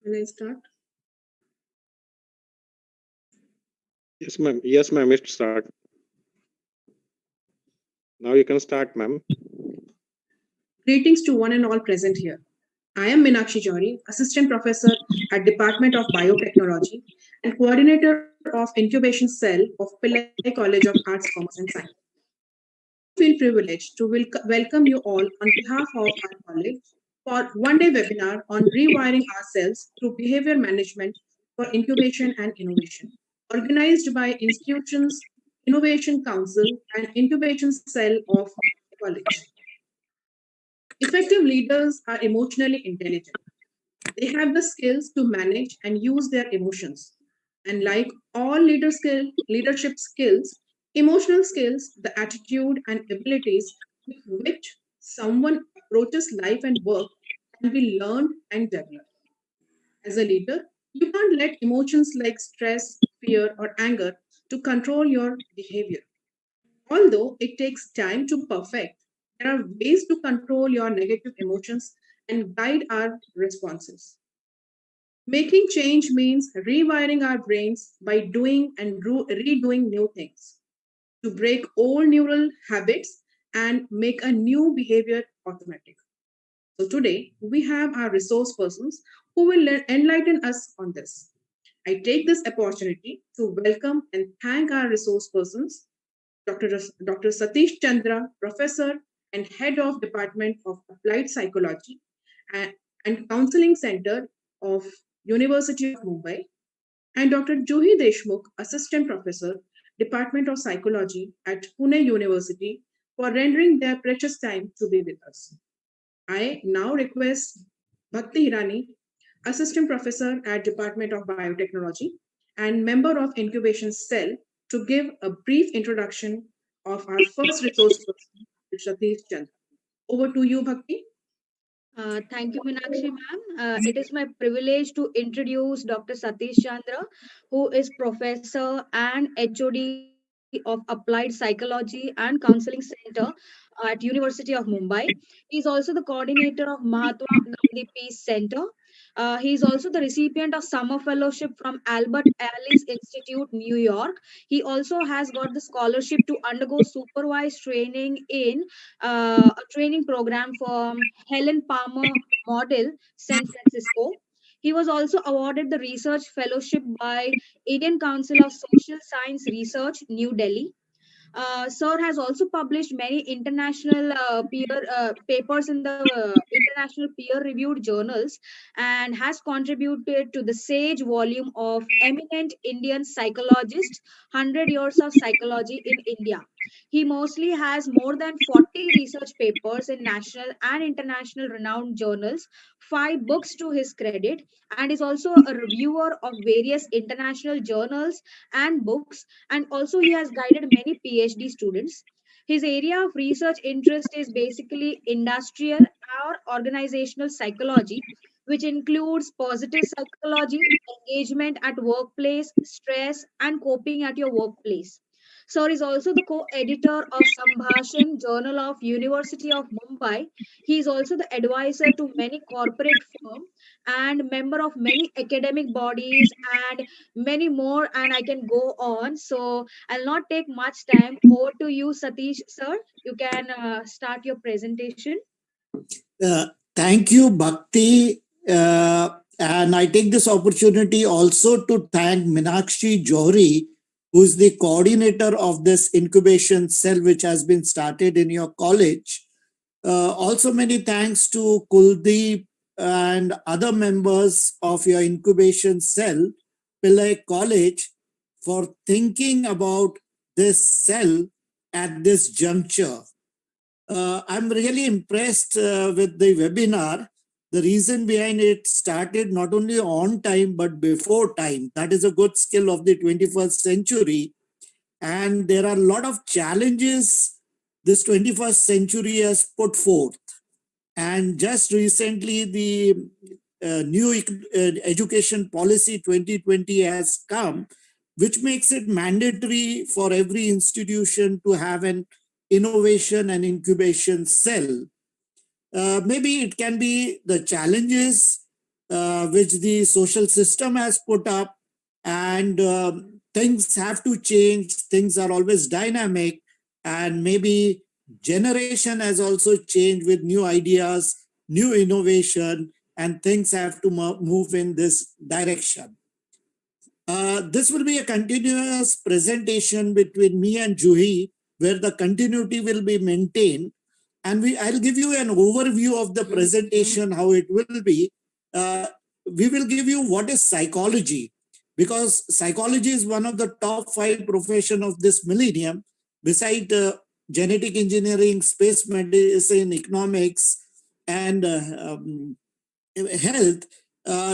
Will I start? Yes, ma'am. Yes, ma'am. It start. Now you can start, ma'am. Greetings to one and all present here. I am Meenakshi Johri, Assistant Professor at Department of Biotechnology and Coordinator of Incubation Cell of Pillai College of Arts, Commerce and Science. I feel privileged to welcome you all on behalf of our college for one-day webinar on rewiring ourselves through behavior management for incubation and innovation, organized by Institutions Innovation Council and Incubation Cell of College. Effective leaders are emotionally intelligent. They have the skills to manage and use their emotions. And like all leadership skills, emotional skills, the attitude and abilities with which someone approaches life and work can be learned and developed. As a leader, you can't let emotions like stress, fear, or anger to control your behavior. Although it takes time to perfect, there are ways to control your negative emotions and guide our responses. Making change means rewiring our brains by doing and redoing new things to break old neural habits and make a new behavior automatic. So today we have our resource persons who will enlighten us on this. I take this opportunity to welcome and thank our resource persons, Dr. Satish Chandra, Professor and Head of Department of Applied Psychology and Counseling Center of University of Mumbai, and Dr. Juhi Deshmukh, Assistant Professor, Department of Psychology at Pune University, for rendering their precious time to be with us. I now request Bhakti Hirani, Assistant Professor at Department of Biotechnology and member of Incubation Cell, to give a brief introduction of our first resource person, Satish Chandra. Over to you, Bhakti. Thank you, Meenakshi ma'am. It is my privilege to introduce Dr. Satish Chandra, who is Professor and HOD of Applied Psychology and Counseling Center at University of Mumbai. He is also the coordinator of Mahatma Gandhi Peace Center. He is also the recipient of Summer Fellowship from Albert Ellis Institute, New York. He also has got the scholarship to undergo supervised training in a training program from Helen Palmer Model, San Francisco. He was also awarded the Research Fellowship by Indian Council of Social Science Research, New Delhi. Sir has also published many international peer papers in the international peer-reviewed journals and has contributed to the Sage volume of Eminent Indian Psychologists, 100 Years of Psychology in India. He mostly has more than 40 research papers in national and international renowned journals, 5 books to his credit, and is also a reviewer of various international journals and books, and also he has guided many PhD students. His area of research interest is basically industrial or organizational psychology, which includes positive psychology, engagement at workplace, stress, and coping at your workplace. Sir is also the co-editor of Sambhashan Journal of University of Mumbai. He is also the advisor to many corporate firms and member of many academic bodies and many more, and I can go on. So I'll not take much time. Over to you, Satish sir. You can start your presentation. Thank you, Bhakti. And I take this opportunity also to thank Meenakshi Johri, who's the coordinator of this incubation cell, which has been started in your college. Also, many thanks to Kuldeep and other members of your incubation cell, Pillai College, for thinking about this cell at this juncture. I'm really impressed with the webinar. The reason behind it started not only on time, but before time. That is a good skill of the 21st century. And there are a lot of challenges this 21st century has put forth. And just recently, the new education policy 2020 has come, which makes it mandatory for every institution to have an innovation and incubation cell. Maybe it can be the challenges which the social system has put up, and things have to change. Things are always dynamic, and maybe generation has also changed with new ideas, new innovation, and things have to move in this direction. This will be a continuous presentation between me and Juhi, where the continuity will be maintained. And I'll give you an overview of the presentation, how it will be. We will give you what is psychology, because psychology is one of the top 5 profession of this millennium, beside genetic engineering, space medicine, economics, and health.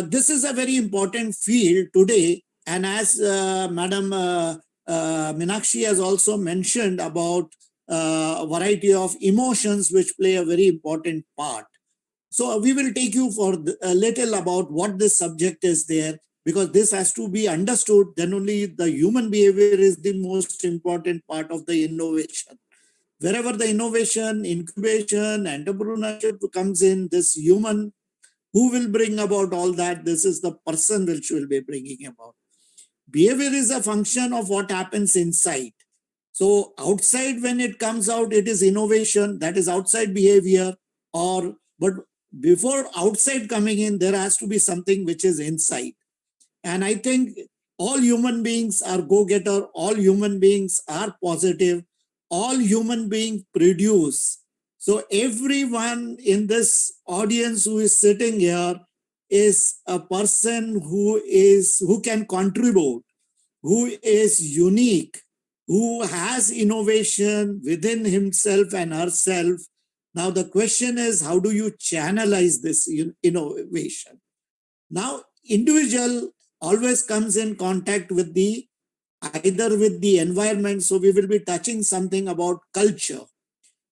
This is a very important field today. And as Madam Meenakshi has also mentioned about a variety of emotions which play a very important part. So we will take you for a little about what this subject is there, because this has to be understood. Then only the human behavior is the most important part of the innovation. Wherever the innovation, incubation, entrepreneurship comes in, this human who will bring about all that, this is the person which will be bringing about. Behavior is a function of what happens inside. So outside, when it comes out, it is innovation, that is outside behavior. But before outside coming in, there has to be something which is inside. And I think all human beings are go-getter, all human beings are positive, all human beings produce. So everyone in this audience who is sitting here is a person who can contribute, who is unique, who has innovation within himself and herself. Now the question is, how do you channelize this innovation? Now, individual always comes in contact with either with the environment. So we will be touching something about culture,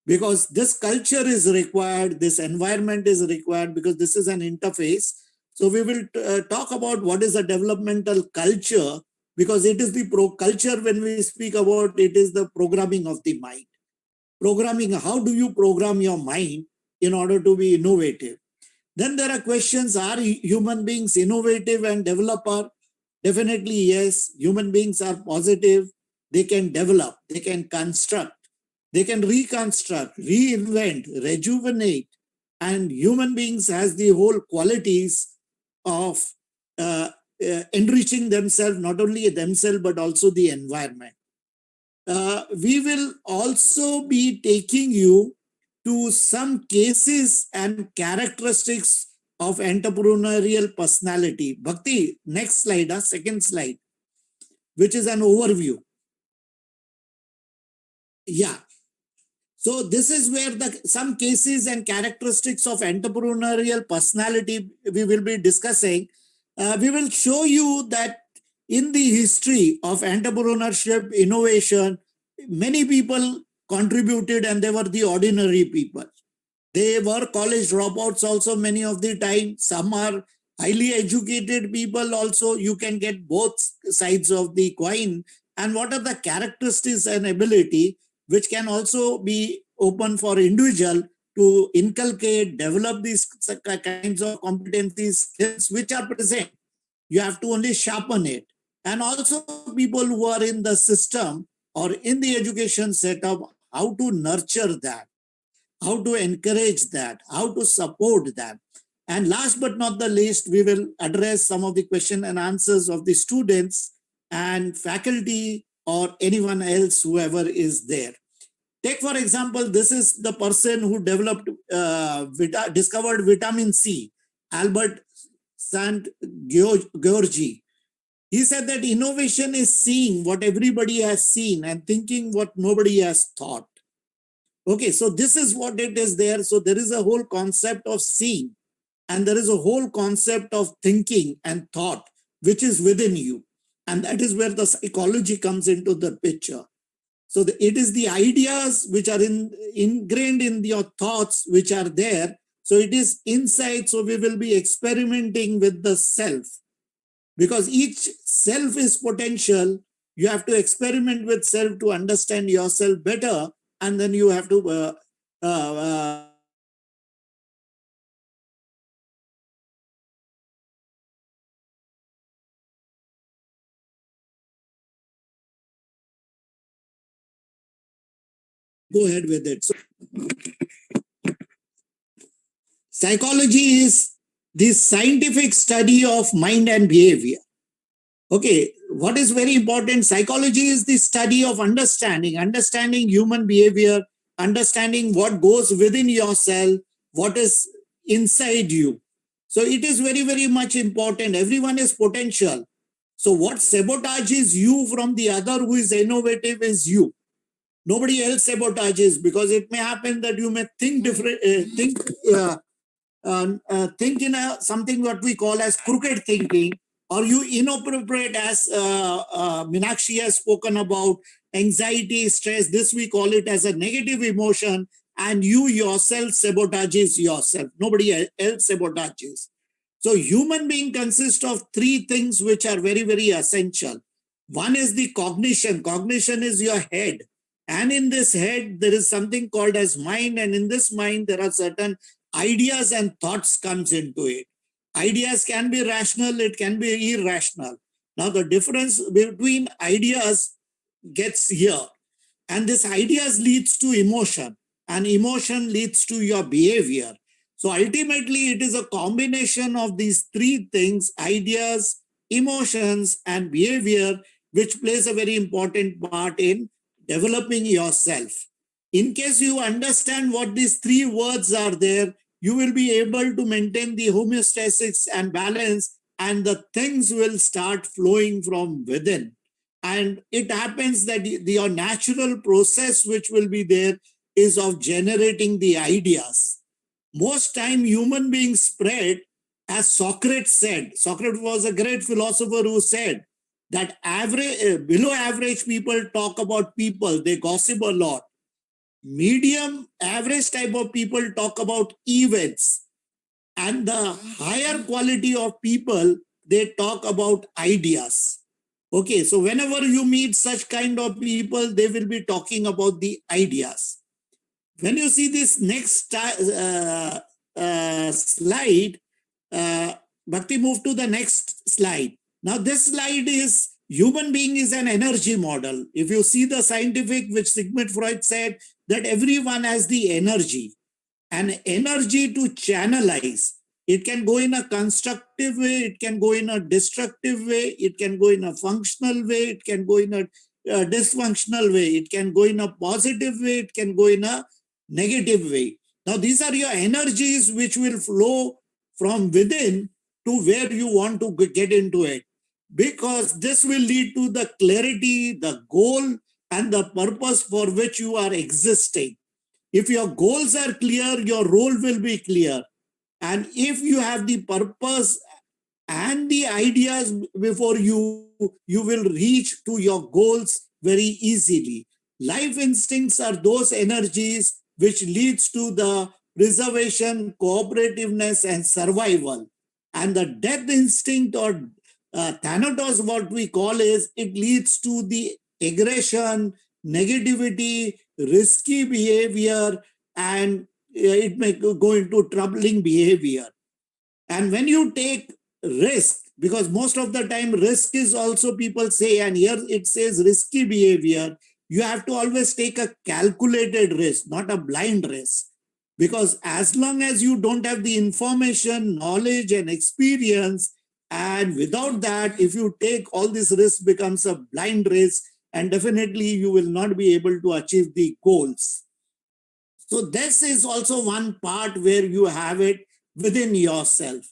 because this culture is required, this environment is required, because this is an interface. So we will talk about what is a developmental culture, because it is the culture. When we speak about it, is the programming of the mind. Programming, how do you program your mind in order to be innovative? Then there are questions, are human beings innovative and developer? Definitely yes, human beings are positive. They can develop, they can construct, they can reconstruct, reinvent, rejuvenate. And human beings has the whole qualities of enriching themselves, not only themselves, but also the environment. We will also be taking you to some cases and characteristics of entrepreneurial personality. Bhakti, next slide, second slide, which is an overview. Yeah. So this is where some cases and characteristics of entrepreneurial personality we will be discussing. We will show you that in the history of entrepreneurship, innovation, many people contributed, and they were the ordinary people. They were college dropouts also many of the time. Some are highly educated people also. You can get both sides of the coin. And what are the characteristics and ability which can also be open for individual to inculcate, develop these kinds of competencies, skills which are present. You have to only sharpen it. And also people who are in the system or in the education setup, how to nurture that, how to encourage that, how to support that. And last but not the least, we will address some of the question and answers of the students and faculty or anyone else, whoever is there. Take, for example, this is the person who developed, discovered vitamin C, Albert Sant Georgi. He said that innovation is seeing what everybody has seen and thinking what nobody has thought. Okay, so this is what it is there. So there is a whole concept of seeing, and there is a whole concept of thinking and thought, which is within you. And that is where the psychology comes into the picture. So it is the ideas which are ingrained in your thoughts, which are there. So it is inside. So we will be experimenting with the self, because each self is potential. You have to experiment with self to understand yourself better. And then you have to go ahead with it. So, psychology is the scientific study of mind and behavior. Okay, what is very important? Psychology is the study of understanding human behavior, understanding what goes within yourself, what is inside you. So it is very, very much important. Everyone is potential. So what sabotages you from the other who is innovative is you. Nobody else sabotages, because it may happen that you may think different, think in something what we call as crooked thinking, or you inappropriate, as Meenakshi has spoken about, anxiety, stress. This we call it as a negative emotion, and you yourself sabotages yourself. Nobody else sabotages. So human being consists of three things which are very, very essential. One is the cognition. Cognition is your head. And in this head, there is something called as mind. And in this mind, there are certain ideas and thoughts comes into it. Ideas can be rational, it can be irrational. Now the difference between ideas gets here, and this ideas leads to emotion, and emotion leads to your behavior. So ultimately it is a combination of these three things: ideas, emotions, and behavior, which plays a very important part in developing yourself. In case you understand what these three words are there, you will be able to maintain the homeostasis and balance, and the things will start flowing from within. And it happens that your natural process which will be there is of generating the ideas. Most time human beings spread, as Socrates said. Socrates was a great philosopher who said that below average people talk about people, they gossip a lot. Medium average type of people talk about events, and the higher quality of people, they talk about ideas. Okay, so whenever you meet such kind of people, they will be talking about the ideas. When you see this next slide, Bhakti, move to the next slide. Now this slide is human being is an energy model. If you see the scientific, which Sigmund Freud said, that everyone has the energy, and energy to channelize. It can go in a constructive way, it can go in a destructive way, it can go in a functional way, it can go in a dysfunctional way, it can go in a positive way, it can go in a negative way. Now these are your energies which will flow from within to where you want to get into it, because this will lead to the clarity, the goal, and the purpose for which you are existing. If your goals are clear, your role will be clear. And if you have the purpose and the ideas before you, you will reach to your goals very easily. Life instincts are those energies which leads to the preservation, cooperativeness, and survival. And the death instinct, or Thanatos, what we call, is it leads to the aggression, negativity, risky behavior, and it may go into troubling behavior. And when you take risk, because most of the time risk is also, people say, and here it says risky behavior, you have to always take a calculated risk, not a blind risk. Because as long as you don't have the information, knowledge, and experience, and without that, if you take all this risk, becomes a blind risk, and definitely you will not be able to achieve the goals. So this is also one part where you have it within yourself.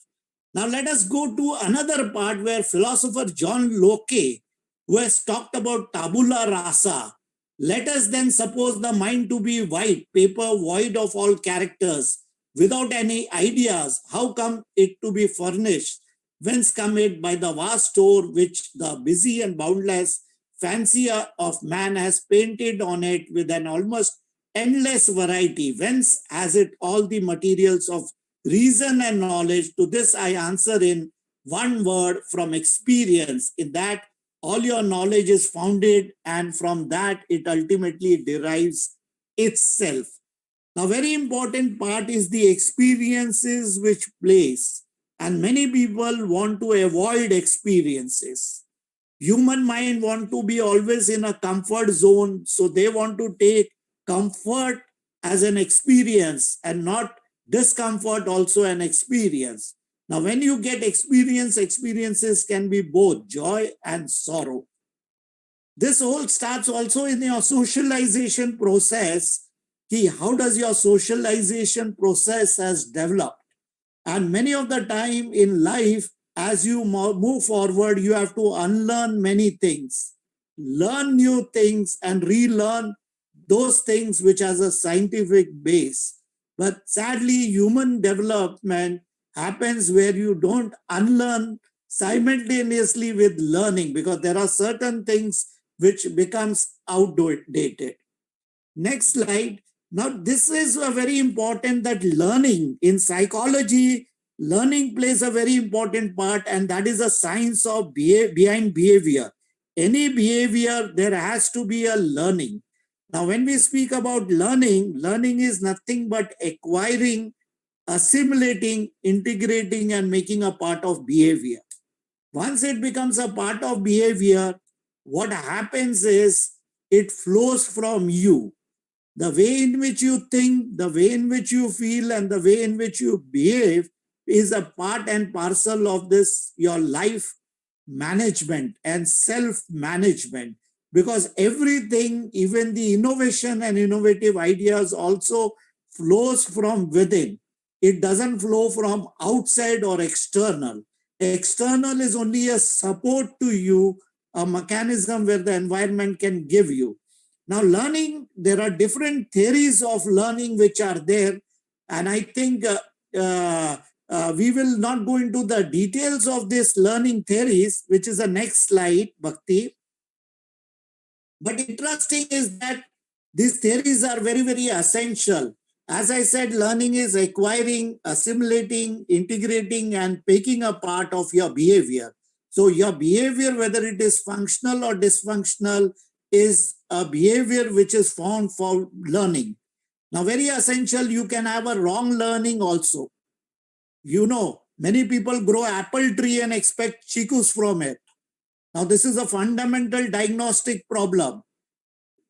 Now let us go to another part where philosopher John Locke, who has talked about tabula rasa. Let us then suppose the mind to be white, paper void of all characters, without any ideas. How come it to be furnished? Whence come it? By the vast store which the busy and boundless fancy of man has painted on it with an almost endless variety. Whence has it all the materials of reason and knowledge? To this I answer in one word: from experience. In that all your knowledge is founded, and from that it ultimately derives itself. Now, very important part is the experiences which place, and many people want to avoid experiences. Human mind want to be always in a comfort zone, so they want to take comfort as an experience and not discomfort also an experience. Now, when you get experience, experiences can be both joy and sorrow. This all starts also in your socialization process. How does your socialization process has developed? And many of the time in life, as you move forward, you have to unlearn many things, learn new things and relearn those things which has a scientific base. But sadly, human development happens where you don't unlearn simultaneously with learning, because there are certain things which becomes outdated. Next slide. Now, this is a very important that learning in psychology, learning plays a very important part, and that is a science of behind behavior. Any behavior, there has to be a learning. Now, when we speak about learning, learning is nothing but acquiring, assimilating, integrating, and making a part of behavior. Once it becomes a part of behavior, what happens is it flows from you. The way in which you think, the way in which you feel, and the way in which you behave is a part and parcel of this, your life management and self-management. Because everything, even the innovation and innovative ideas also flows from within. It doesn't flow from outside or external. External is only a support to you, a mechanism where the environment can give you. Now, learning, there are different theories of learning which are there. And I think we will not go into the details of this learning theories, which is the next slide, Bhakti. But interesting is that these theories are very, very essential. As I said, learning is acquiring, assimilating, integrating, and taking a part of your behavior. So your behavior, whether it is functional or dysfunctional, is a behavior which is found for learning. Now, very essential, you can have a wrong learning also. You know, many people grow apple tree and expect chikus from it. Now, this is a fundamental diagnostic problem.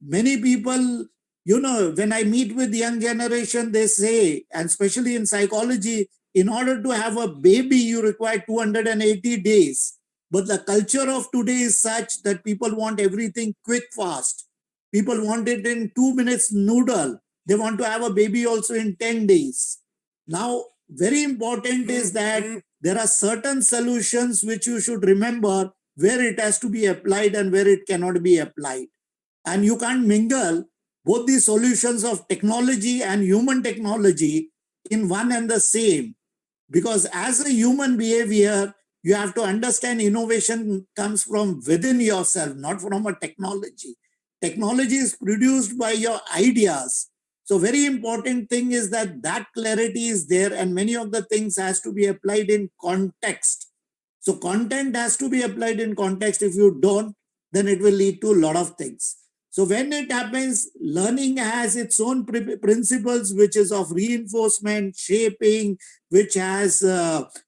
Many people, you know, when I meet with young generation, they say, and especially in psychology, in order to have a baby, you require 280 days. But the culture of today is such that people want everything quick, fast. People want it in 2 minutes noodle. They want to have a baby also in 10 days. Now, very important is that there are certain solutions which you should remember where it has to be applied and where it cannot be applied. And you can't mingle both the solutions of technology and human technology in one and the same. Because as a human behavior, you have to understand innovation comes from within yourself, not from a technology. Technology is produced by your ideas. So very important thing is that that clarity is there, and many of the things has to be applied in context. So content has to be applied in context. If you don't, then it will lead to a lot of things. So when it happens, learning has its own principles, which is of reinforcement, shaping, which has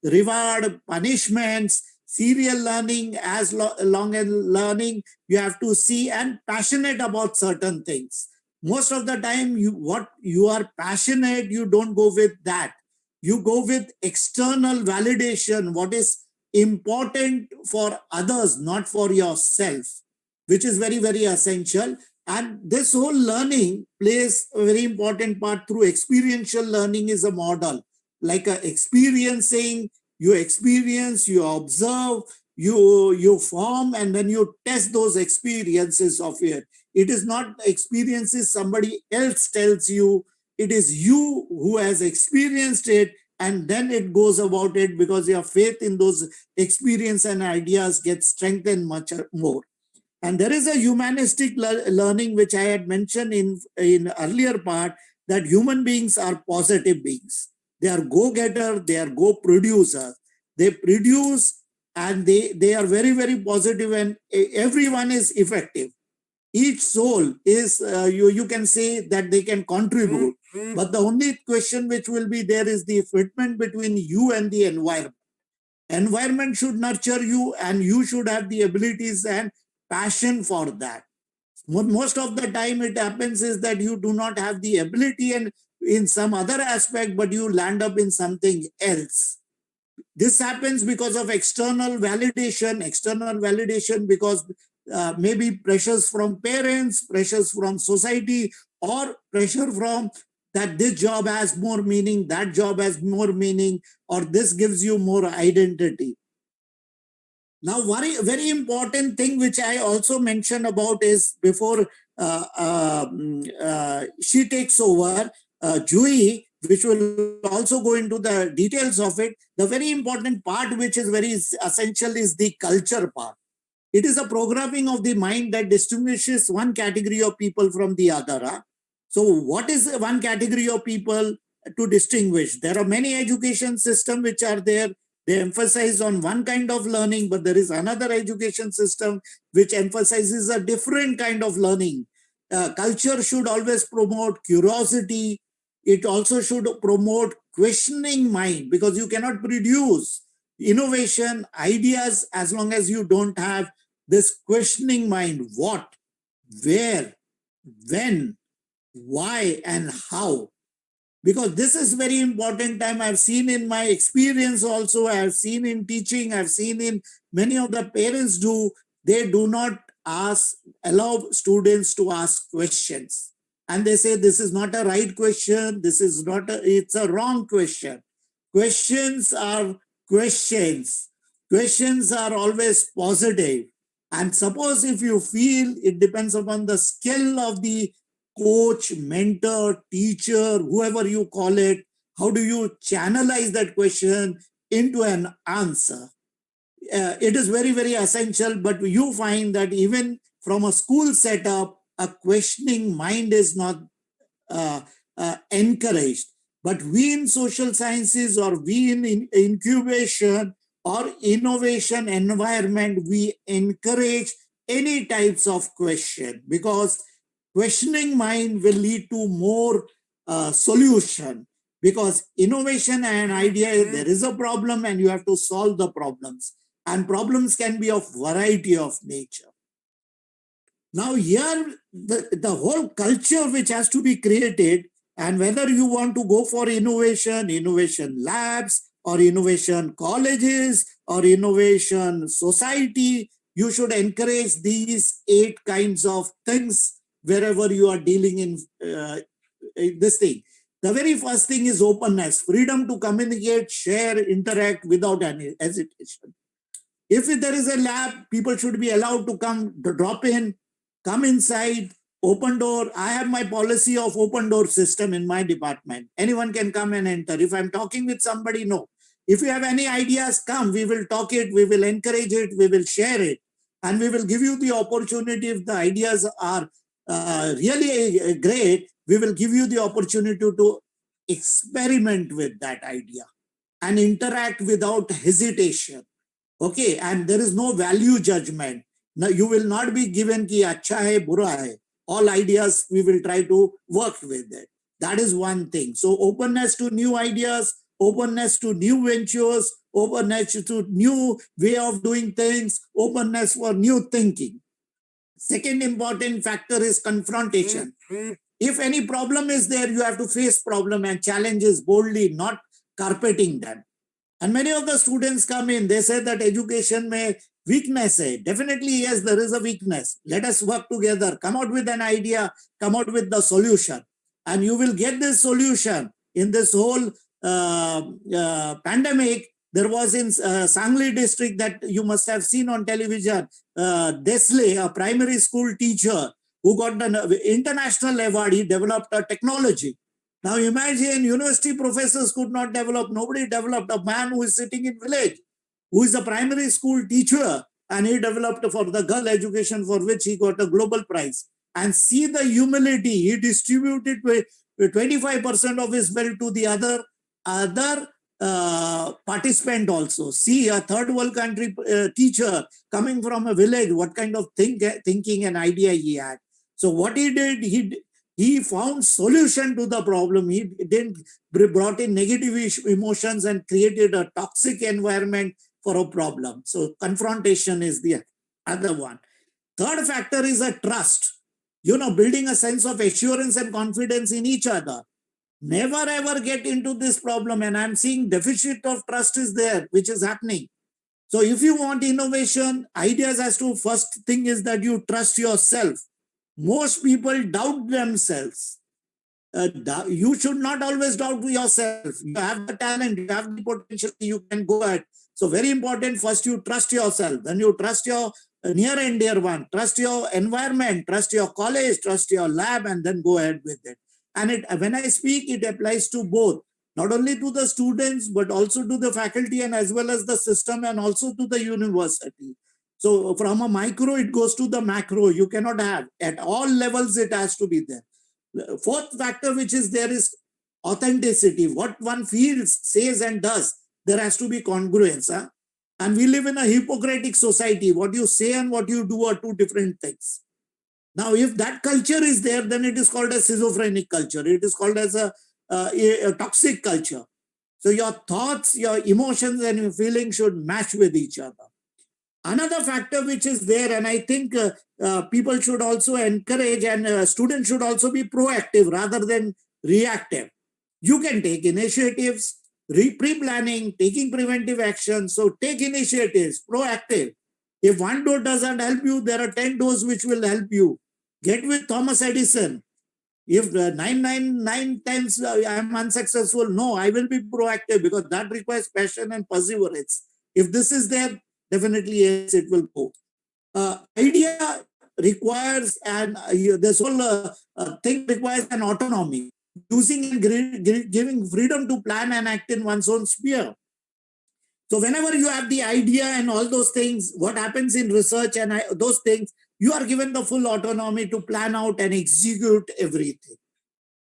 reward, punishments, serial learning. As long as learning, you have to see and passionate about certain things. Most of the time, what you are passionate, you don't go with that. You go with external validation, what is important for others, not for yourself, which is very, very essential. And this whole learning plays a very important part through experiential learning is a model, like experiencing, you experience, you observe, you form, and then you test those experiences of it. It is not experiences somebody else tells you, it is you who has experienced it, and then it goes about it, because your faith in those experience and ideas gets strengthened much more. And there is a humanistic learning, which I had mentioned in earlier part, that human beings are positive beings. They are go-getter, they are go-producers. They produce and they are very, very positive, and everyone is effective. Each soul is, you can say that they can contribute. But the only question which will be there is the fitment between you and the environment. Environment should nurture you, and you should have the abilities and passion for that. Most of the time it happens is that you do not have the ability and in some other aspect, but you land up in something else. This happens because of external validation because maybe pressures from parents, pressures from society, or pressure from that this job has more meaning, that job has more meaning, or this gives you more identity. Now, very important thing which I also mentioned about is before she takes over, Juhi, which will also go into the details of it. The very important part which is very essential is the culture part. It is a programming of the mind that distinguishes one category of people from the other. So what is one category of people to distinguish? There are many education systems which are there. They emphasize on one kind of learning, but there is another education system which emphasizes a different kind of learning. Culture should always promote curiosity. It also should promote questioning mind, because you cannot produce innovation, ideas, as long as you don't have this questioning mind. What, where, when, why, and how. Because this is very important time. I've seen in my experience also, I've seen in teaching, I've seen in many of the parents do, they do not allow students to ask questions. And they say, this is not a right question, this is not it's a wrong question. Questions are questions. Questions are always positive. And suppose if you feel, it depends upon the skill of the coach, mentor, teacher, whoever you call it, how do you channelize that question into an answer? It is very, very essential, but you find that even from a school setup, a questioning mind is not encouraged. But we in social sciences, or we in incubation or innovation environment, we encourage any types of question, because questioning mind will lead to more solution. Because innovation and idea, there is a problem and you have to solve the problems, and problems can be of variety of nature. Now here, the whole culture which has to be created, and whether you want to go for innovation labs, or innovation colleges, or innovation society, you should encourage these 8 kinds of things wherever you are dealing in this thing. The very first thing is openness, freedom to communicate, share, interact without any hesitation. If there is a lab, people should be allowed to come, to drop in, come inside, open door. I have my policy of open door system in my department. Anyone can come and enter. If I'm talking with somebody, no. If you have any ideas, come, we will talk it, we will encourage it, we will share it. And we will give you the opportunity. If the ideas are really great, we will give you the opportunity to experiment with that idea and interact without hesitation. Okay, and there is no value judgment. Now you will not be given ki acha hai, bura hai. All ideas we will try to work with it. That is one thing. So openness to new ideas, openness to new ventures, openness to new way of doing things, openness for new thinking. Second important factor is confrontation. If any problem is there, you have to face problem and challenges boldly, not carpeting them. And many of the students come in, they say that education may weakness hai. Definitely, yes, there is a weakness. Let us work together, come out with an idea, come out with the solution. And you will get this solution. In this whole pandemic, there was in Sangli district that you must have seen on television, Desley, a primary school teacher who got an international award. He developed a technology. Now imagine university professors could not develop, nobody developed. A man who is sitting in village, who is a primary school teacher, and he developed for the girl education, for which he got a global prize. And see the humility, he distributed 25% of his wealth to the other participant also. See, a third world country teacher coming from a village, what kind of thinking and idea he had. So what he did, he found solution to the problem. He didn't brought in negative emotions and created a toxic environment for a problem. So confrontation is the other one. Third factor is a trust. building a sense of assurance and confidence in each other. Never ever get into this problem. And I'm seeing deficit of trust is there, which is happening. So if you want innovation, ideas as to first thing is that you trust yourself. Most people doubt themselves. You should not always doubt yourself. You have the talent, you have the potential, you can go ahead. So very important, first you trust yourself. Then you trust your near and dear one, trust your environment, trust your college, trust your lab, and then go ahead with it. And when I speak, it applies to both, not only to the students, but also to the faculty and as well as the system and also to the university. So from a micro, it goes to the macro. You cannot have at all levels, it has to be there. The fourth factor which is there is authenticity. What one feels, says, and does, there has to be congruence. Huh? And we live in a hypocritic society. What you say and what you do are two different things. Now, if that culture is there, then it is called a schizophrenic culture. It is called as a toxic culture. So your thoughts, your emotions, and your feelings should match with each other. Another factor which is there, and I think people should also encourage, and students should also be proactive rather than reactive. You can take initiatives, pre-planning, taking preventive action. So take initiatives, proactive. If one door doesn't help you, there are 10 doors which will help you. Get with Thomas Edison. If 999 times I am unsuccessful, no, I will be proactive because that requires passion and perseverance. If this is there, definitely yes, it will go. Idea requires, and this whole thing requires an autonomy, using and giving freedom to plan and act in one's own sphere. So whenever you have the idea and all those things, what happens in research and those things, you are given the full autonomy to plan out and execute everything.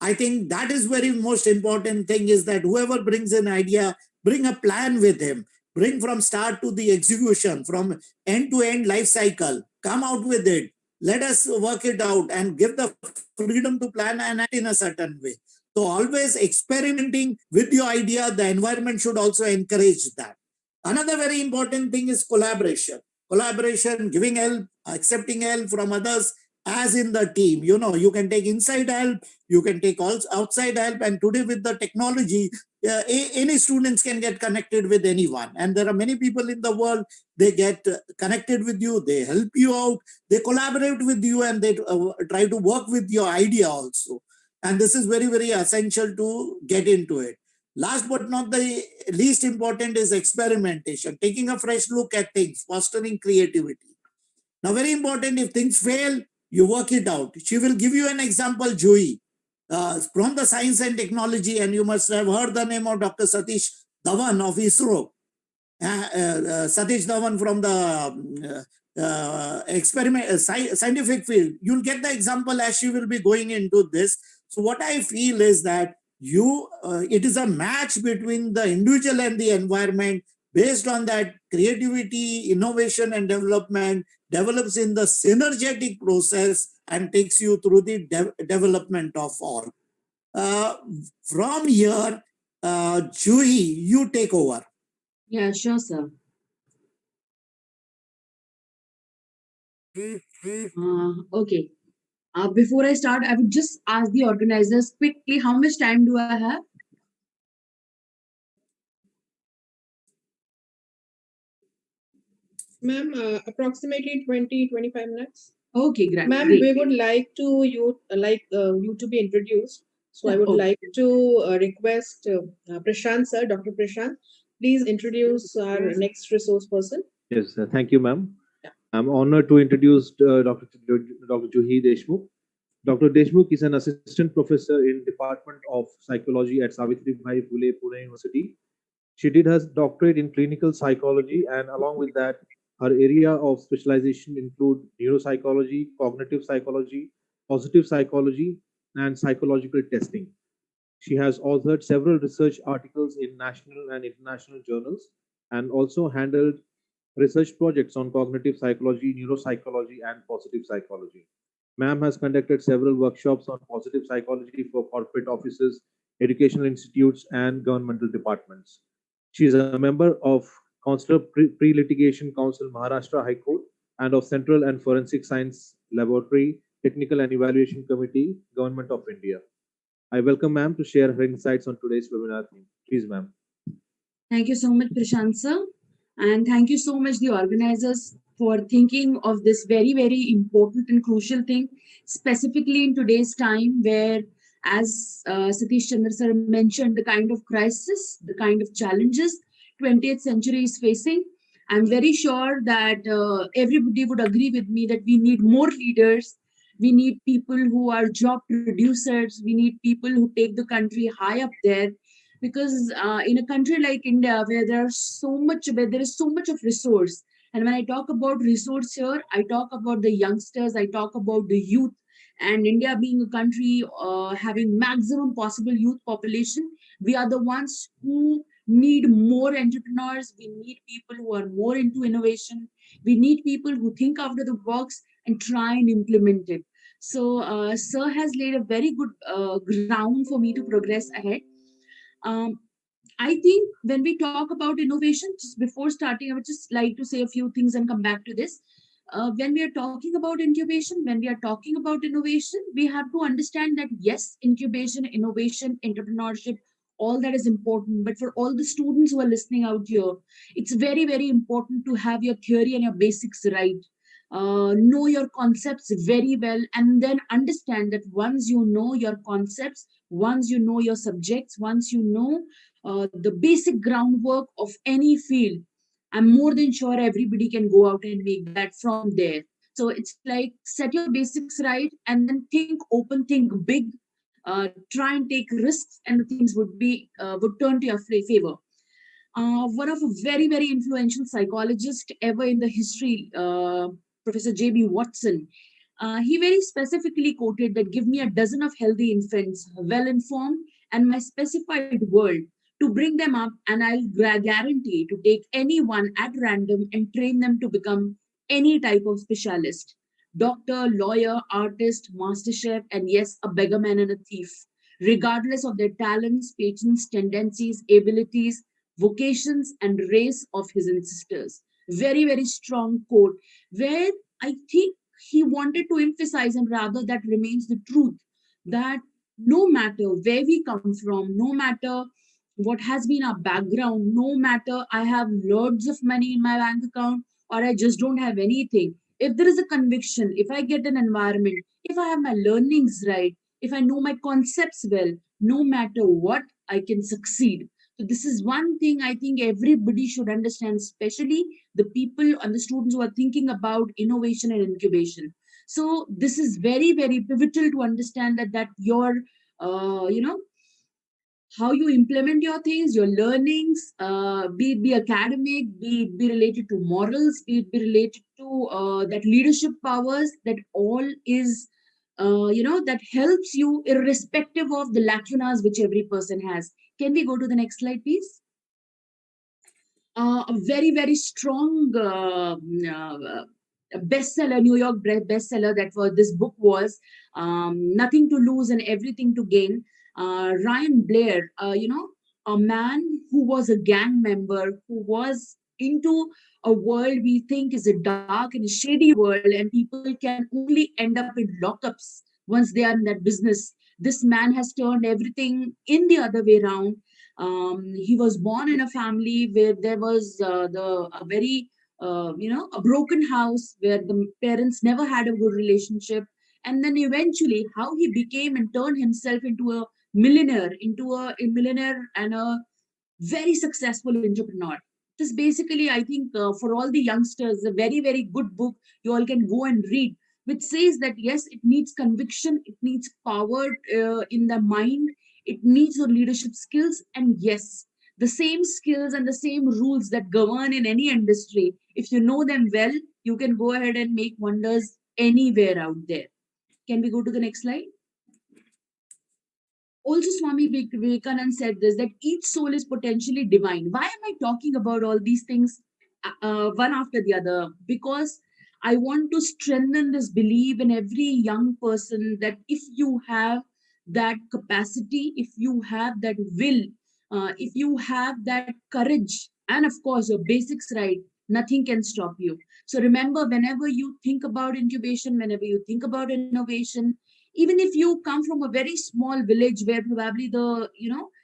I think that is very most important thing, is that whoever brings an idea, bring a plan with him, bring from start to the execution, from end to end life cycle, come out with it. Let us work it out and give the freedom to plan and act in a certain way. So always experimenting with your idea, the environment should also encourage that. Another very important thing is collaboration. Collaboration, giving help, accepting help from others, as in the team. You can take inside help, you can take also outside help, and today with the technology, any students can get connected with anyone, and there are many people in the world. They get connected with you, they help you out, they collaborate with you, and they try to work with your idea also. And this is very, very essential to get into it. Last but not the least important is experimentation, taking a fresh look at things, fostering creativity. Now, very important, if things fail, you work it out. She will give you an example, Juhi, from the science and technology, and you must have heard the name of Dr. Satish Dhawan of ISRO. Satish Dhawan from the scientific field. You'll get the example as she will be going into this. So what I feel is that it is a match between the individual and the environment. Based on that, creativity, innovation, and development develops in the synergetic process and takes you through the development of all. From here, Juhi, you take over. Yeah, sure, sir. Okay. Before I start, I would just ask the organizers quickly, how much time do I have? Ma'am, approximately 20-25 minutes. Okay, great. Ma'am, Great. we would like you to be introduced. So I would Okay. like to request Prashant sir, Dr. Prashant, please introduce our next resource person. Yes, thank you, ma'am. Yeah. I'm honored to introduce Dr. Juhi Deshmukh. Dr. Deshmukh is an assistant professor in Department of Psychology at Savitribai Phule Pune University. She did her doctorate in clinical psychology, and along with that, her area of specialization include neuropsychology, cognitive psychology, positive psychology, and psychological testing. She has authored several research articles in national and international journals, and also handled research projects on cognitive psychology, neuropsychology, and positive psychology. Ma'am has conducted several workshops on positive psychology for corporate offices, educational institutes, and governmental departments. She is a member of Counselor Pre-Litigation Council Maharashtra High Court and of Central and Forensic Science Laboratory Technical and Evaluation Committee, Government of India. I welcome ma'am to share her insights on today's webinar theme. Please, ma'am. Thank you so much, Prashant sir. And thank you so much, the organizers, for thinking of this very, very important and crucial thing, specifically in today's time where, as Satish Chandra sir mentioned, the kind of crisis, the kind of challenges 20th century is facing. I'm very sure that everybody would agree with me that we need more leaders. We need people who are job producers. We need people who take the country high up there, because in a country like India, where there is so much of resource, and when I talk about resource here, I talk about the youngsters, I talk about the youth, and India being a country having maximum possible youth population, we are the ones who need more entrepreneurs. We need people who are more into innovation. We need people who think out of the box and try and implement it. So, Sir has laid a very good ground for me to progress ahead. um, I think when we talk about innovation, just before starting, I would just like to say a few things and come back to this. When we are talking about incubation, when we are talking about innovation, we have to understand that yes, incubation, innovation, entrepreneurship, all that is important. But for all the students who are listening out here, it's very, very important to have your theory and your basics right. Know your concepts very well, and then understand that once you know your concepts, once you know your subjects, once you know the basic groundwork of any field, I'm more than sure everybody can go out and make that from there. So it's like set your basics right and then think open, think big, try and take risks, and the things would turn to your favor. One of a very, very influential psychologist ever in the history, Professor J.B. Watson, he very specifically quoted that give me a dozen of healthy infants, well informed, and my specified world to bring them up, and I'll guarantee to take anyone at random and train them to become any type of specialist: doctor, lawyer, artist, master chef, and yes, a beggarman and a thief, regardless of their talents, patience, tendencies, abilities, vocations, and race of his ancestors. Very, very strong quote, where I think he wanted to emphasize, and rather that remains the truth, that no matter where we come from, no matter what has been our background, no matter I have loads of money in my bank account or I just don't have anything, if there is a conviction, if I get an environment, if I have my learnings right, if I know my concepts well, no matter what, I can succeed. So this is one thing I think everybody should understand, especially the people and the students who are thinking about innovation and incubation. So this is very, very pivotal to understand that your, you know, how you implement your things, your learnings, be it be academic, be it be related to morals, be it be related to that leadership powers, that all is, that helps you irrespective of the lacunas which every person has. Can we go to the next slide, please? A very, very strong bestseller, New York bestseller, that was this book was Nothing to Lose and Everything to Gain. Ryan Blair, a man who was a gang member, who was into a world we think is a dark and a shady world, and people can only end up in lockups once they are in that business. This man has turned everything in the other way around. He was born in a family where there was a very a broken house where the parents never had a good relationship, and then eventually how he became and turned himself into a millionaire, a millionaire and a very successful entrepreneur. This basically, I think, for all the youngsters, a very, very good book you all can go and read, which says that yes, it needs conviction, it needs power in the mind, it needs your leadership skills, and yes, the same skills and the same rules that govern in any industry. If you know them well, you can go ahead and make wonders anywhere out there. Can we go to the next slide? Also, Swami Vivekananda said this, that each soul is potentially divine. Why am I talking about all these things one after the other? Because I want to strengthen this belief in every young person that if you have that capacity, if you have that will, if you have that courage, and of course your basics right, nothing can stop you. So remember, whenever you think about incubation, whenever you think about innovation, even if you come from a very small village where probably the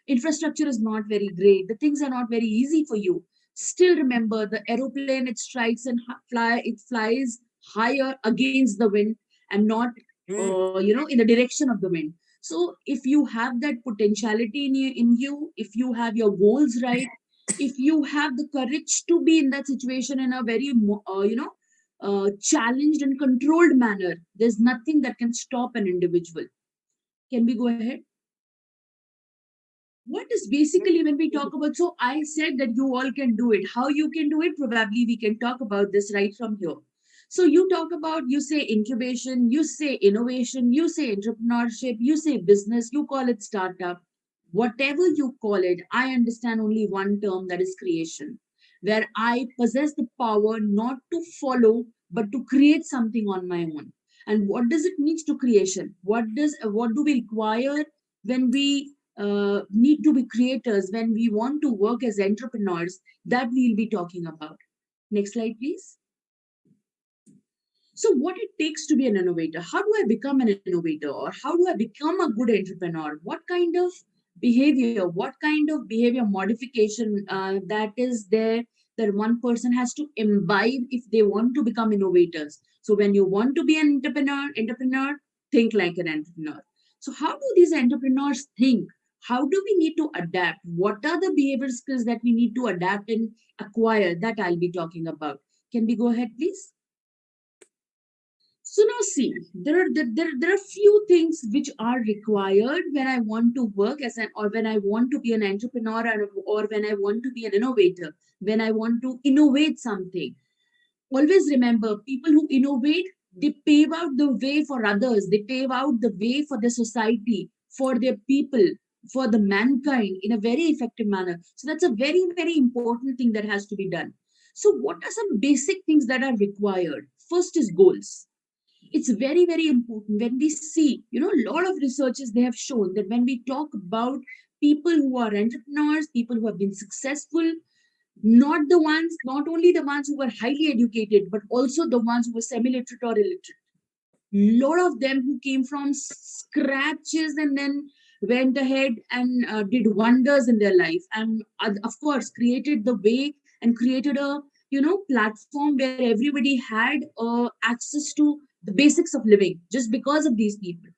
infrastructure is not very great, the things are not very easy for you, still remember the aeroplane, it strikes and it flies higher against the wind and not in the direction of the wind. So if you have that potentiality in you, if you have your goals right, if you have the courage to be in that situation in a very challenged and controlled manner, there's nothing that can stop an individual. Can we go ahead? What is basically when we talk about, so I said that you all can do it. How you can do it, probably we can talk about this right from here. So you talk about, you say incubation, you say innovation, you say entrepreneurship, you say business, you call it startup, whatever you call it. I understand only one term, that is creation, where I possess the power not to follow but to create something on my own. And what does it mean to creation? What do we require when we need to be creators, when we want to work as entrepreneurs? That we'll be talking about. Next slide, please. So, what it takes to be an innovator? How do I become an innovator, or how do I become a good entrepreneur? What kind of behavior? What kind of behavior modification that is there that one person has to imbibe if they want to become innovators? So, when you want to be an entrepreneur, think like an entrepreneur. So, how do these entrepreneurs think? How do we need to adapt? What are the behavior skills that we need to adapt and acquire? That I'll be talking about. Can we go ahead, please? So now see, there are few things which are required when I want to work as an, or when I want to be an entrepreneur, or when I want to be an innovator, when I want to innovate something. Always remember, people who innovate, they pave out the way for others, they pave out the way for the society, for their people, for the mankind in a very effective manner. So that's a very, very important thing that has to be done. So what are some basic things that are required? First is goals. It's very, very important. When we see, a lot of researchers, they have shown that when we talk about people who are entrepreneurs, people who have been successful, not only the ones who were highly educated, but also the ones who were semi-literate or illiterate, lot of them who came from scratches and then went ahead and did wonders in their life, and of course created the way and created a platform where everybody had access to the basics of living just because of these people.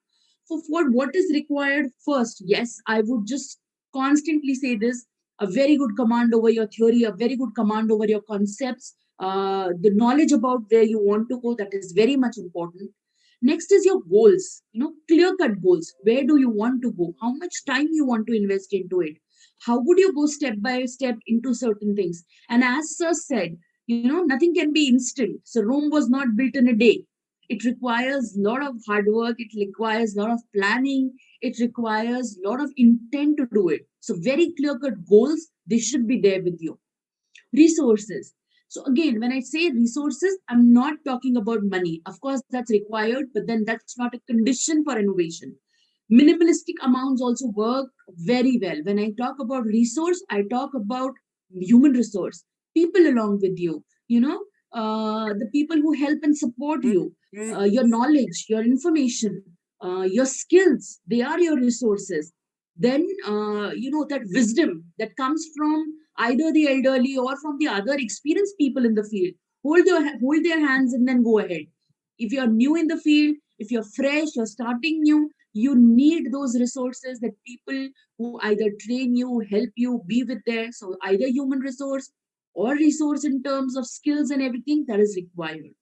For what is required, first, yes, I would just constantly say this: a very good command over your theory, a very good command over your concepts, the knowledge about where you want to go, that is very much important. Next is your goals, clear cut goals. Where do you want to go? How much time you want to invest into it? How would you go step by step into certain things? And as Sir said, nothing can be instant. So Rome was not built in a day. It requires a lot of hard work. It requires a lot of planning. It requires a lot of intent to do it. So very clear cut goals, they should be there with you. Resources. So again, when I say resources, I'm not talking about money. Of course, that's required, but then that's not a condition for innovation. Minimalistic amounts also work very well. When I talk about resource, I talk about human resource, people along with you, the people who help and support you, your knowledge, your information, your skills, they are your resources. Then, that wisdom that comes from either the elderly or from the other experienced people in the field. Hold their hands and then go ahead. If you're new in the field, if you're fresh, you're starting new, you need those resources, that people who either train you, help you, be with there. So either human resource or resource in terms of skills and everything, that is required.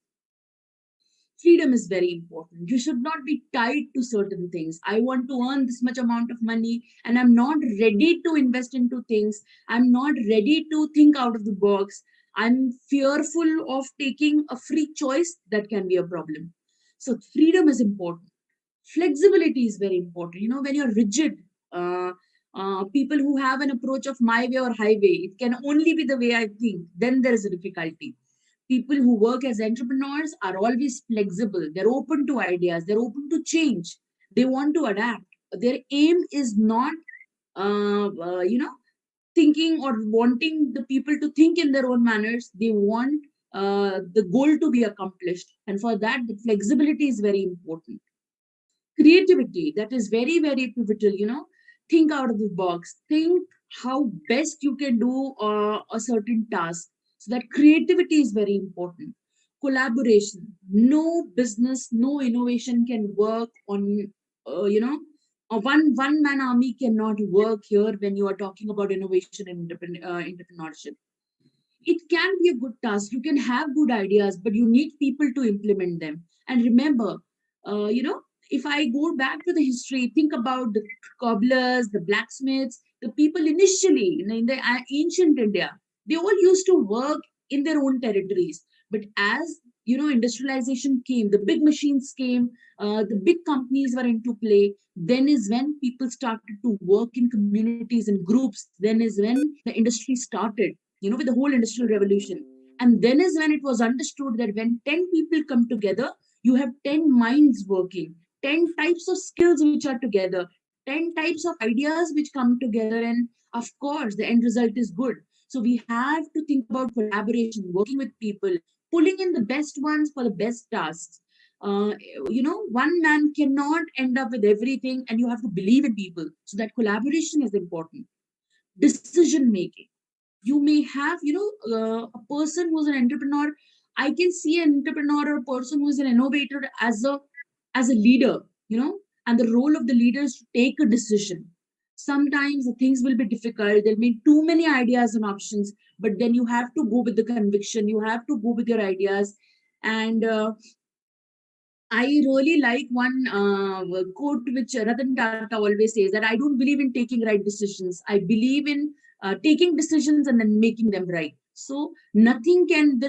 Freedom is very important. You should not be tied to certain things. I want to earn this much amount of money and I'm not ready to invest into things. I'm not ready to think out of the box. I'm fearful of taking a free choice. That can be a problem. So freedom is important. Flexibility is very important. When you're rigid, people who have an approach of my way or highway, it can only be the way I think, then there is a difficulty. People who work as entrepreneurs are always flexible. They're open to ideas. They're open to change. They want to adapt. Their aim is not, thinking or wanting the people to think in their own manners. They want the goal to be accomplished. And for that, the flexibility is very important. Creativity, that is very, very pivotal. Think out of the box. Think how best you can do a certain task. So that creativity is very important. Collaboration. No business, no innovation can work on, a one man army cannot work here when you are talking about innovation and entrepreneurship. It can be a good task. You can have good ideas, but you need people to implement them. And remember, if I go back to the history, think about the cobblers, the blacksmiths, the people initially in the ancient India, they all used to work in their own territories. But as industrialization came, the big machines came, the big companies were into play. Then is when people started to work in communities and groups. Then is when the industry started, with the whole industrial revolution. And then is when it was understood that when 10 people come together, you have 10 minds working, 10 types of skills which are together, 10 types of ideas which come together. And of course, the end result is good. So we have to think about collaboration, working with people, pulling in the best ones for the best tasks. Uh, one man cannot end up with everything, and you have to believe in people. So that collaboration is important. Decision making. You may have a person who's an entrepreneur. I can see an entrepreneur or a person who is an innovator as a leader, and the role of the leader is to take a decision. Sometimes the things will be difficult, there'll be too many ideas and options, but then you have to go with the conviction, you have to go with your ideas. And I really like one quote which Ratan Tata always says, that I don't believe in taking right decisions. I believe in taking decisions and then making them right. So there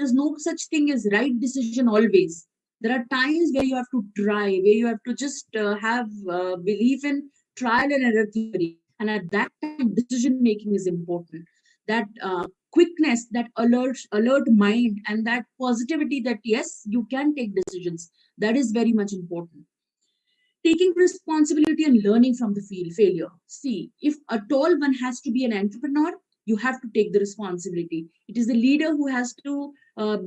is no such thing as right decision always. There are times where you have to try, where you have to just have belief in trial and error theory. And at that time, decision making is important. That quickness, that alert mind, and that positivity that yes, you can take decisions, that is very much important. Taking responsibility and learning from the failure. See, if at all one has to be an entrepreneur, you have to take the responsibility. It is the leader who has to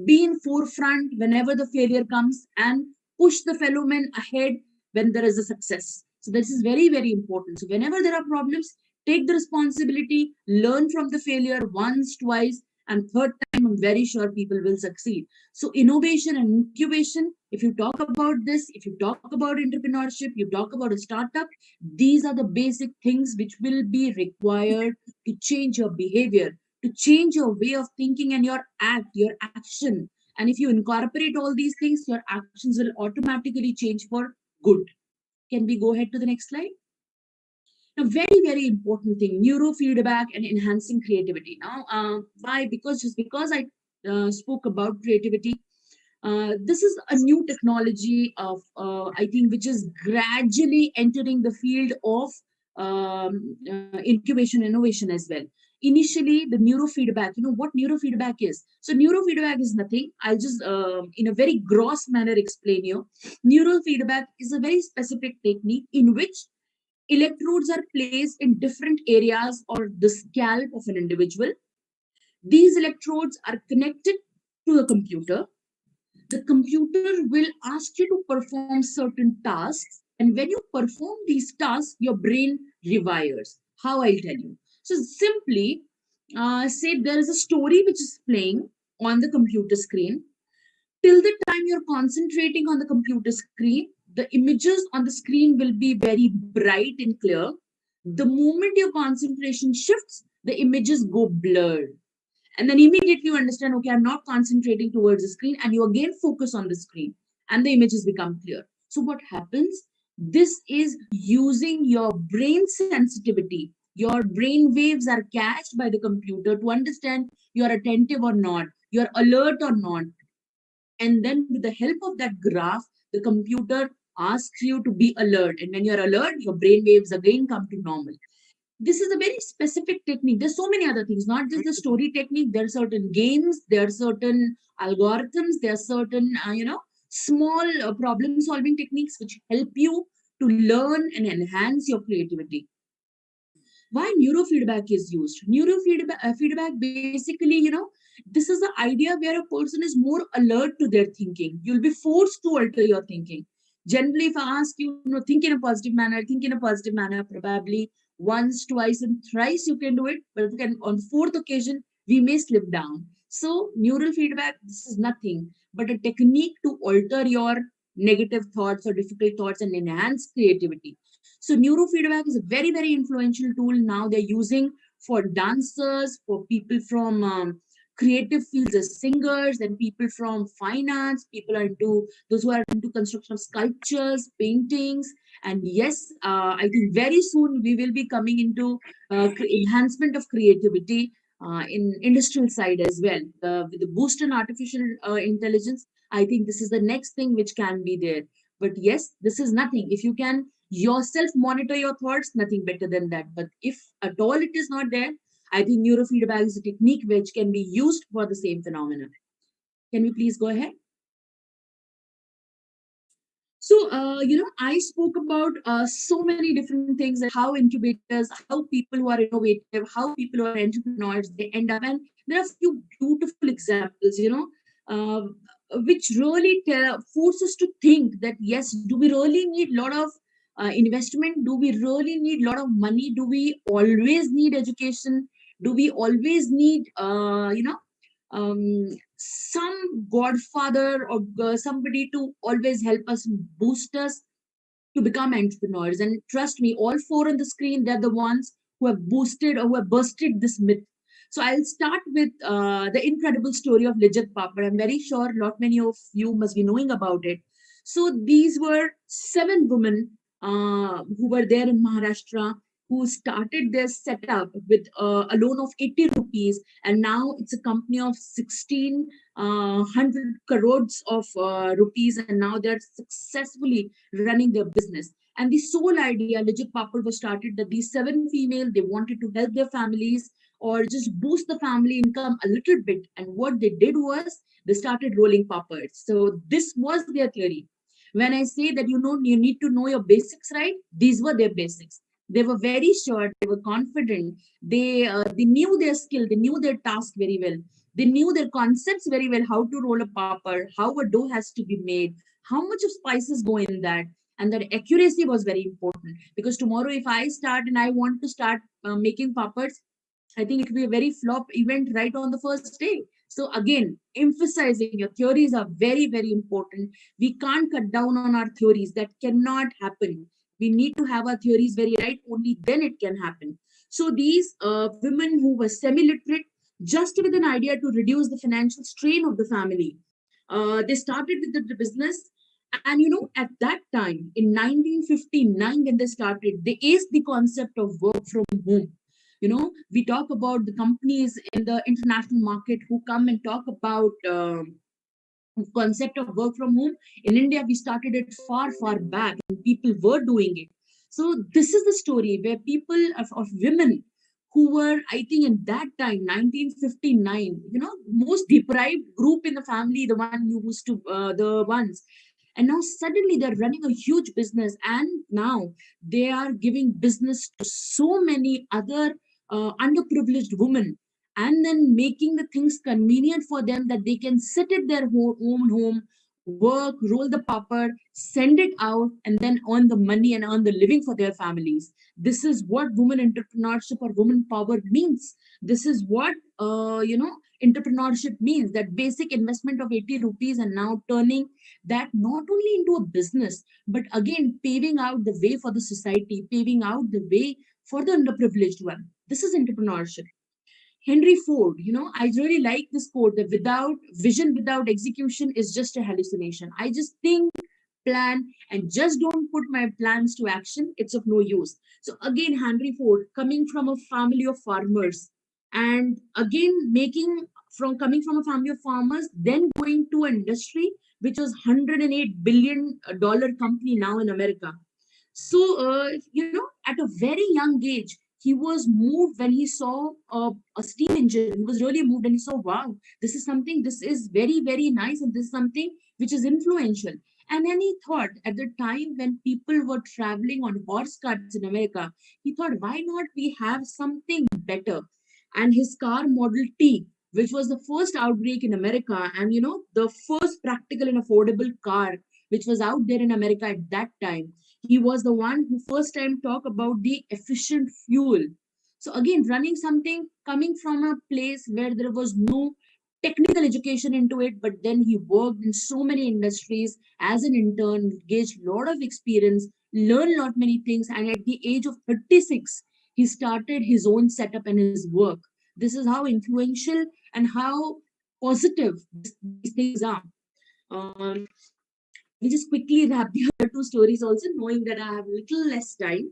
be in forefront whenever the failure comes and push the fellow men ahead when there is a success. So this is very, very important. So whenever there are problems, take the responsibility, learn from the failure once, twice, and third time, I'm very sure people will succeed. So innovation and incubation, if you talk about this, if you talk about entrepreneurship, you talk about a startup, these are the basic things which will be required to change your behavior, to change your way of thinking and your action. And if you incorporate all these things, your actions will automatically change for good. Can we go ahead to the next slide? Now, very, very important thing, neurofeedback and enhancing creativity. Now, why? Just because I spoke about creativity, this is a new technology of, I think, which is gradually entering the field of incubation innovation as well. Initially, the neurofeedback, what neurofeedback is? So neurofeedback is nothing. I'll just, in a very gross manner, explain you. Neurofeedback is a very specific technique in which electrodes are placed in different areas or the scalp of an individual. These electrodes are connected to a computer. The computer will ask you to perform certain tasks. And when you perform these tasks, your brain rewires. How? I'll tell you. So simply say there is a story which is playing on the computer screen. Till the time you're concentrating on the computer screen, the images on the screen will be very bright and clear. The moment your concentration shifts, the images go blurred. And then immediately you understand, okay, I'm not concentrating towards the screen, and you again focus on the screen and the images become clear. So what happens? This is using your brain sensitivity. Your brain waves are cached by the computer to understand you're attentive or not, you're alert or not. And then with the help of that graph, the computer asks you to be alert. And when you're alert, your brain waves again come to normal. This is a very specific technique. There's so many other things, not just the story technique. There are certain games, there are certain algorithms, there are certain, small problem solving techniques which help you to learn and enhance your creativity. why neurofeedback is used. Feedback basically, this is the idea where a person is more alert to their thinking. You'll be forced to alter your thinking. Generally, if I ask you, think in a positive manner, probably once, twice, and thrice you can do it, but on fourth occasion, we may slip down. So, neural feedback, this is nothing but a technique to alter your negative thoughts or difficult thoughts and enhance creativity. So neurofeedback is a very, very influential tool now they're using for dancers, for people from creative fields as singers, and people from finance, people are into those who are into construction of sculptures, paintings. And yes, I think very soon we will be coming into enhancement of creativity in industrial side as well. With the boost in artificial intelligence, I think this is the next thing which can be there. But yes, this is nothing. If you can yourself monitor your thoughts, nothing better than that. But if at all it is not there, I think neurofeedback is a technique which can be used for the same phenomenon. Can we please go ahead? So, I spoke about so many different things, like how incubators, how people who are innovative, how people who are entrepreneurs, they end up. And there are a few beautiful examples, which really force us to think that, yes, do we really need a lot of investment? Do we really need a lot of money? Do we always need education? Do we always need, some godfather or somebody to always help us, boost us to become entrepreneurs? And trust me, all four on the screen, they're the ones who have boosted or who have busted this myth. So I'll start with the incredible story of Lijjat Papad. I'm very sure lot many of you must be knowing about it. So these were 7 women who were there in Maharashtra, who started their setup with a loan of 80 rupees, and now it's a company of 1600 crores of rupees, and now they're successfully running their business. And the sole idea, Lijjat Papad, was started that these 7 female, they wanted to help their families or just boost the family income a little bit. And what they did was they started rolling papads. So this was their theory. When I say that you need to know your basics, right? These were their basics. They were very sure, they were confident, they knew their skill, they knew their task very well. They knew their concepts very well, how to roll a papad, how a dough has to be made, how much of spices go in that. And that accuracy was very important, because tomorrow if I start and I want to start making papads, I think it will be a very flop event right on the first day. So again, emphasizing your theories are very, very important. We can't cut down on our theories. That cannot happen. We need to have our theories very right. Only then it can happen. So these women who were semi-literate, just with an idea to reduce the financial strain of the family, they started with the business. And at that time, in 1959, when they started, they aced the concept of work from home. We talk about the companies in the international market who come and talk about concept of work from home. In India, we started it far, far back, and people were doing it. So this is the story where people of women who were, I think, in that time, 1959, most deprived group in the family, the one who used to, the ones. And now suddenly they're running a huge business, and now they are giving business to so many other underprivileged women, and then making the things convenient for them that they can sit at their own home, work, roll the paper, send it out, and then earn the money and earn the living for their families. This is what women entrepreneurship or woman power means. This is what entrepreneurship means, that basic investment of 80 rupees and now turning that not only into a business, but again paving out the way for the society, paving out the way for the underprivileged one. This is entrepreneurship. Henry Ford, I really like this quote, that without vision, without execution is just a hallucination. I just think, plan, and just don't put my plans to action. It's of no use. So again, Henry Ford, coming from a family of farmers, and again coming from a family of farmers, then going to an industry which was $108 billion company now in America. So, at a very young age, he was moved when he saw a steam engine. He was really moved and he saw, wow, this is something, this is very, very nice, and this is something which is influential. And then he thought, at the time when people were traveling on horse carts in America, he thought, why not we have something better? And his car Model T, which was the first outbreak in America, and the first practical and affordable car which was out there in America at that time, he was the one who first time talked about the efficient fuel. So again, running something coming from a place where there was no technical education into it, but then he worked in so many industries as an intern, gauged a lot of experience, learned a lot many things, and at the age of 36, he started his own setup and his work. This is how influential and how positive these things are. Um, we just quickly wrap the other two stories also, knowing that I have little less time.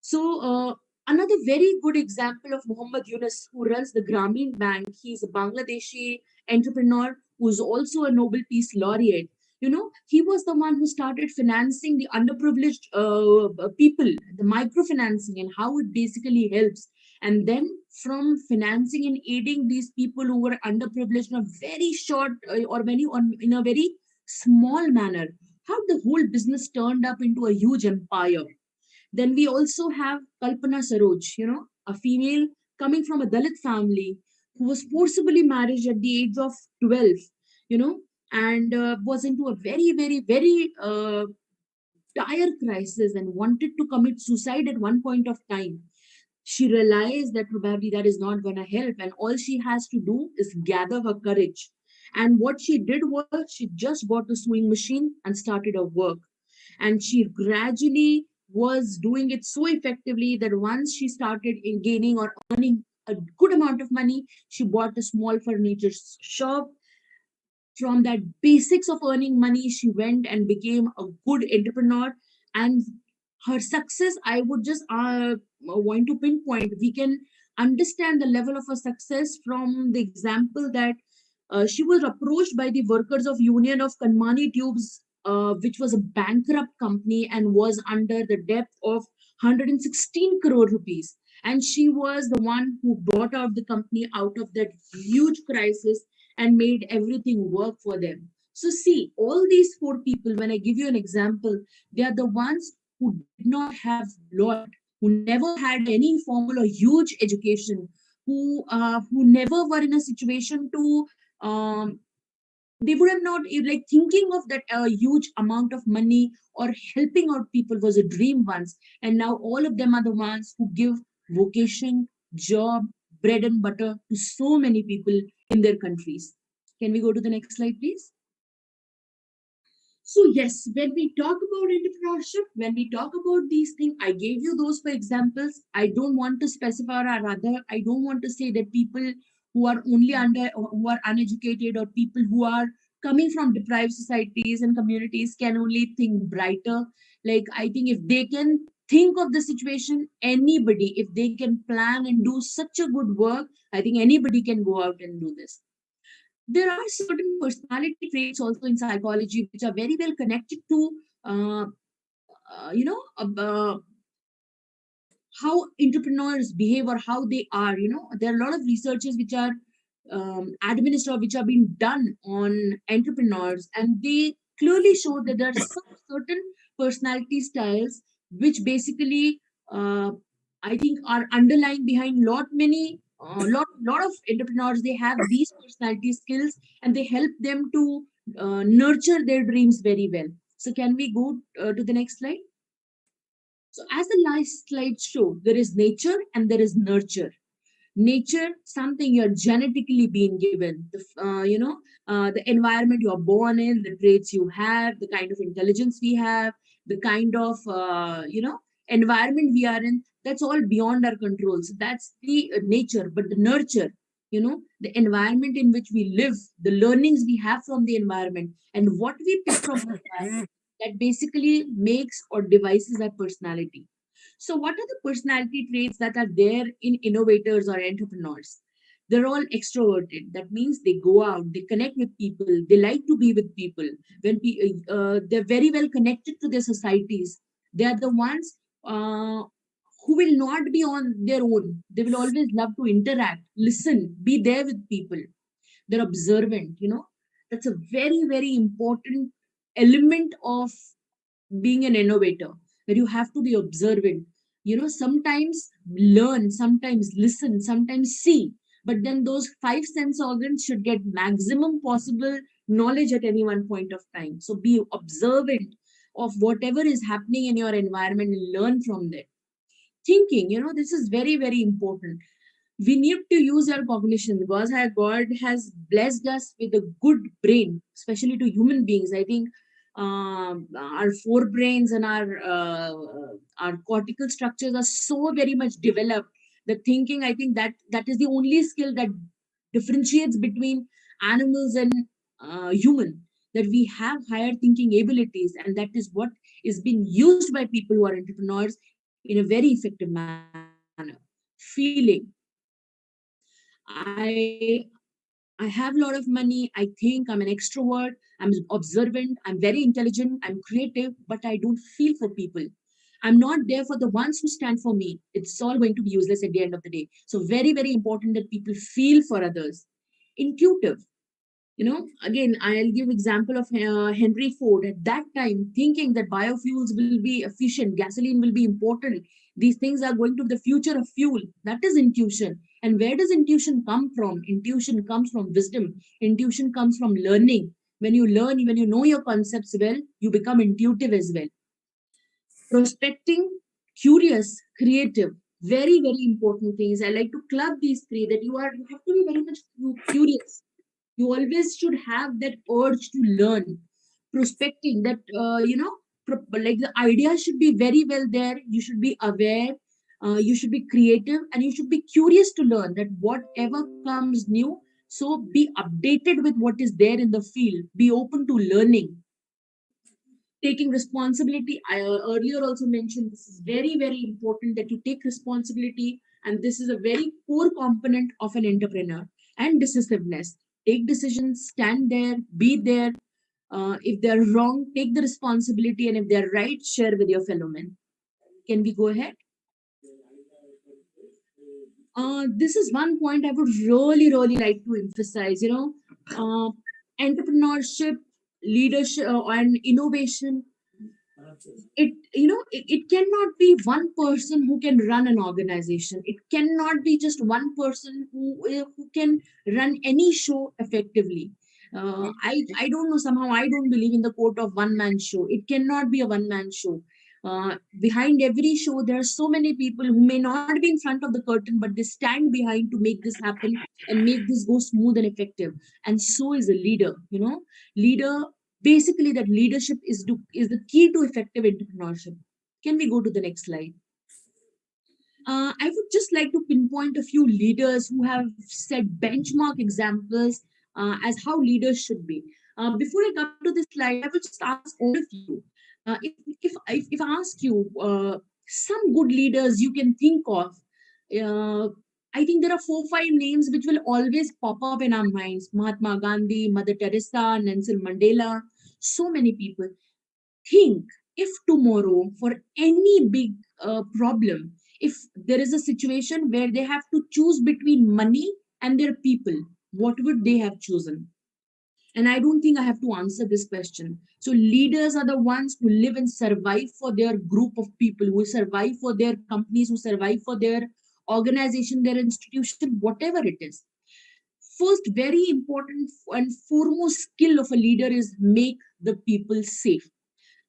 So, another very good example of Muhammad Yunus, who runs the Grameen Bank. He's a Bangladeshi entrepreneur who's also a Nobel Peace Laureate. He was the one who started financing the underprivileged people, the microfinancing, and how it basically helps. And then, from financing and aiding these people who were underprivileged in a very short in a very small manner, how the whole business turned up into a huge empire. Then we also have Kalpana Saroj, a female coming from a Dalit family who was forcibly married at the age of 12, you know, and was into a very, very, very dire crisis and wanted to commit suicide at one point of time. She realized that probably that is not going to help, and all she has to do is gather her courage. And what she did was she just bought a sewing machine and started her work. And she gradually was doing it so effectively that once she started in gaining or earning a good amount of money, she bought a small furniture shop. From that basics of earning money, she went and became a good entrepreneur. And her success, I would just want to pinpoint, we can understand the level of her success from the example that she was approached by the workers of Union of Kanmani Tubes, which was a bankrupt company and was under the debt of 116 crore rupees. And she was the one who brought out the company out of that huge crisis and made everything work for them. So, see, all these four people, when I give you an example, they are the ones who did not have lot, who never had any formal or huge education, who never were in a situation to they would have not like thinking of that huge amount of money or helping out people was a dream once, and now all of them are the ones who give vocation, job, bread and butter to so many people in their countries. Can we go to the next slide, please? So yes, when we talk about entrepreneurship, when we talk about these things, I gave you those for examples. I don't want to specify, or rather, I don't want to say that people who are who are uneducated, or people who are coming from deprived societies and communities can only think brighter. Like, I think if they can think of the situation, anybody, if they can plan and do such a good work, I think anybody can go out and do this. There are certain personality traits also in psychology which are very well connected to uh, uh, you know uh, uh, how entrepreneurs behave or how they are. There are a lot of researches which are administered, which are being done on entrepreneurs, and they clearly show that there are some certain personality styles which basically I think are underlying behind lot of entrepreneurs. They have these personality skills and they help them to nurture their dreams very well. So can we go to the next slide? So as the last slide show, there is nature and there is nurture. Nature, something you're genetically being given. The environment you're born in, the traits you have, the kind of intelligence we have, the kind of environment we are in. That's all beyond our control. So that's the nature. But the nurture, the environment in which we live, the learnings we have from the environment, and what we pick from the environment, that basically makes or devises our personality. So, what are the personality traits that are there in innovators or entrepreneurs? They're all extroverted. That means they go out, they connect with people, they like to be with people. They're very well connected to their societies. They are the ones who will not be on their own. They will always love to interact, listen, be there with people. They're observant. That's a very, very important element of being an innovator, that you have to be observant, sometimes learn, sometimes listen, sometimes see, but then those five sense organs should get maximum possible knowledge at any one point of time. So be observant of whatever is happening in your environment and learn from that. Thinking, this is very, very important. We need to use our cognition. God has blessed us with a good brain, especially to human beings. I think our forebrains and our cortical structures are so very much developed. The thinking, I think that is the only skill that differentiates between animals and human. That we have higher thinking abilities, and that is what is being used by people who are entrepreneurs in a very effective manner. Feeling, I I have a lot of money. I think I'm an extrovert. I'm observant. I'm very intelligent. I'm creative, but I don't feel for people. I'm not there for the ones who stand for me. It's all going to be useless at the end of the day. So very, very important that people feel for others. Intuitive. Again, I'll give example of Henry Ford at that time, thinking that biofuels will be efficient, gasoline will be important. These things are going to be the future of fuel. That is intuition. And where does intuition come from? Intuition comes from wisdom. Intuition comes from learning. When you learn, when you know your concepts well, you become intuitive as well. Prospecting, curious, creative, very, very important things. I like to club these three, that you have to be very much curious. You always should have that urge to learn. Prospecting, that like the idea should be very well there. You should be aware, you should be creative, and you should be curious to learn that whatever comes new. So be updated with what is there in the field. Be open to learning. Taking responsibility, I earlier also mentioned, this is very, very important that you take responsibility, and this is a very core component of an entrepreneur. And decisiveness, take decisions, stand there, be there. If they're wrong, take the responsibility, and if they're right, share with your fellow men. Can we go ahead? This is one point I would really, really like to emphasize. Entrepreneurship, leadership, and innovation, it cannot be one person who can run an organization. It cannot be just one person who can run any show effectively. I don't know, somehow I don't believe in the quote of one man show. It cannot be a one man show. Behind every show there are so many people who may not be in front of the curtain, but they stand behind to make this happen and make this go smooth and effective. And so is a leader. Leader, basically, that leadership is the key to effective entrepreneurship. Can we go to the next slide? I would just like to pinpoint a few leaders who have set benchmark examples as how leaders should be. Before I come to this slide, I would just ask all of you, if I ask you some good leaders you can think of, I think there are 4-5 names which will always pop up in our minds: Mahatma Gandhi, Mother Teresa, Nelson Mandela, so many people. Think, if tomorrow, for any big problem, if there is a situation where they have to choose between money and their people, what would they have chosen? And I don't think I have to answer this question. So leaders are the ones who live and survive for their group of people, who survive for their companies, who survive for their organization, their institution, whatever it is. First, very important and foremost skill of a leader is make the people safe.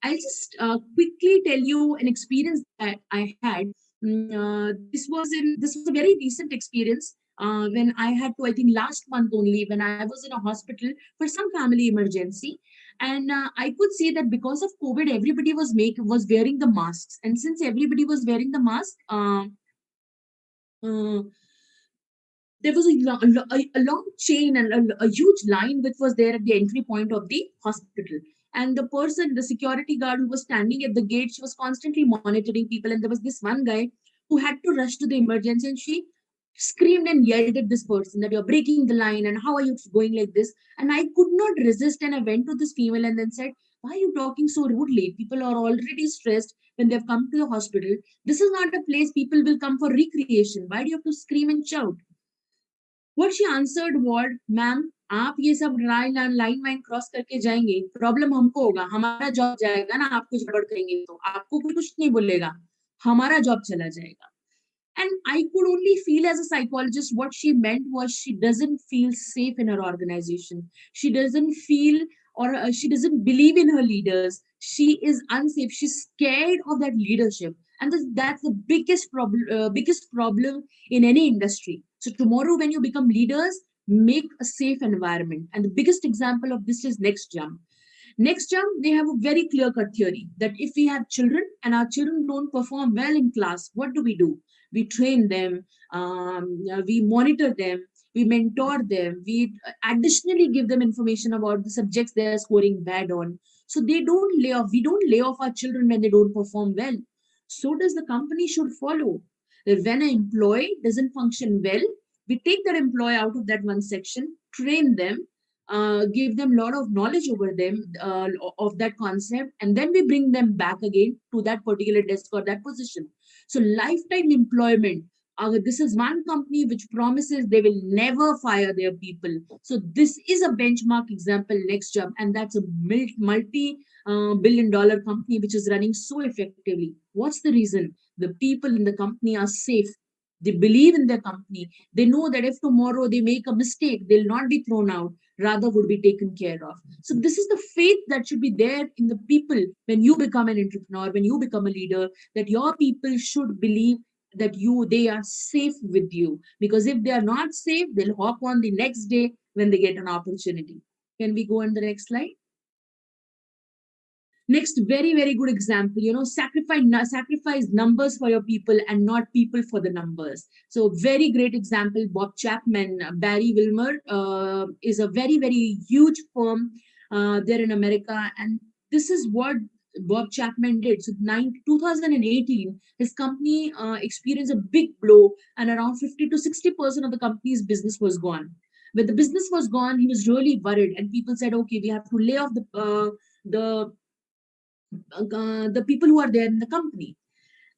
I'll just quickly tell you an experience that I had. This was a very recent experience when I had to, I think last month only, when I was in a hospital for some family emergency, and I could see that because of COVID, everybody was wearing the masks, and since everybody was wearing the mask, uh, there was a long chain and a huge line which was there at the entry point of the hospital. And the security guard who was standing at the gate, she was constantly monitoring people. And there was this one guy who had to rush to the emergency, and she screamed and yelled at this person that you're breaking the line and how are you going like this? And I could not resist, and I went to this female and then said, why are you talking so rudely? People are already stressed when they've come to the hospital. This is not a place people will come for recreation. Why do you have to scream and shout? What she answered was, ma'am, आप ये सब line wine cross करके जाएंगे, problem हमको होगा, हमारा job जाएगा ना, आप कुछ गड़बड़ करेंगे तो आपको कोई कुछ नहीं बोलेगा, हमारा जॉब चला जाएगा. And I could only feel as a psychologist what she meant was she doesn't feel safe in her organization. She doesn't feel or she doesn't believe in her leaders. She is unsafe. She's scared of that leadership. And that's the biggest problem in any industry. So tomorrow when you become leaders, make a safe environment. And the biggest example of this is Next Jump. Next Jump, they have a very clear-cut theory that if we have children and our children don't perform well in class, what do? We train them, we monitor them, we mentor them, we additionally give them information about the subjects they are scoring bad on. So they don't lay off. We don't lay off our children when they don't perform well. So does the company should follow. That when an employee doesn't function well, we take that employee out of that one section, train them, give them a lot of knowledge over them of that concept, and then we bring them back again to that particular desk or that position. So lifetime employment. This is one company which promises they will never fire their people. So this is a benchmark example, Next Job, and that's a multi-billion-dollar company which is running so effectively. What's the reason? The people in the company are safe. They believe in their company. They know that if tomorrow they make a mistake, they'll not be thrown out, rather would be taken care of. So this is the faith that should be there in the people when you become an entrepreneur, when you become a leader, that your people should believe that they are safe with you. Because if they are not safe, they'll hop on the next day when they get an opportunity. Can we go on the next slide? Next, very good example, sacrifice numbers for your people and not people for the numbers. So very great example, Bob Chapman, Barry Wilmer is a very huge firm there in America. And this is what Bob Chapman did. So 2018, his company experienced a big blow, and around 50 to 60% of the company's business was gone. When the business was gone, he was really worried, and people said, okay, we have to lay off the people who are there in the company.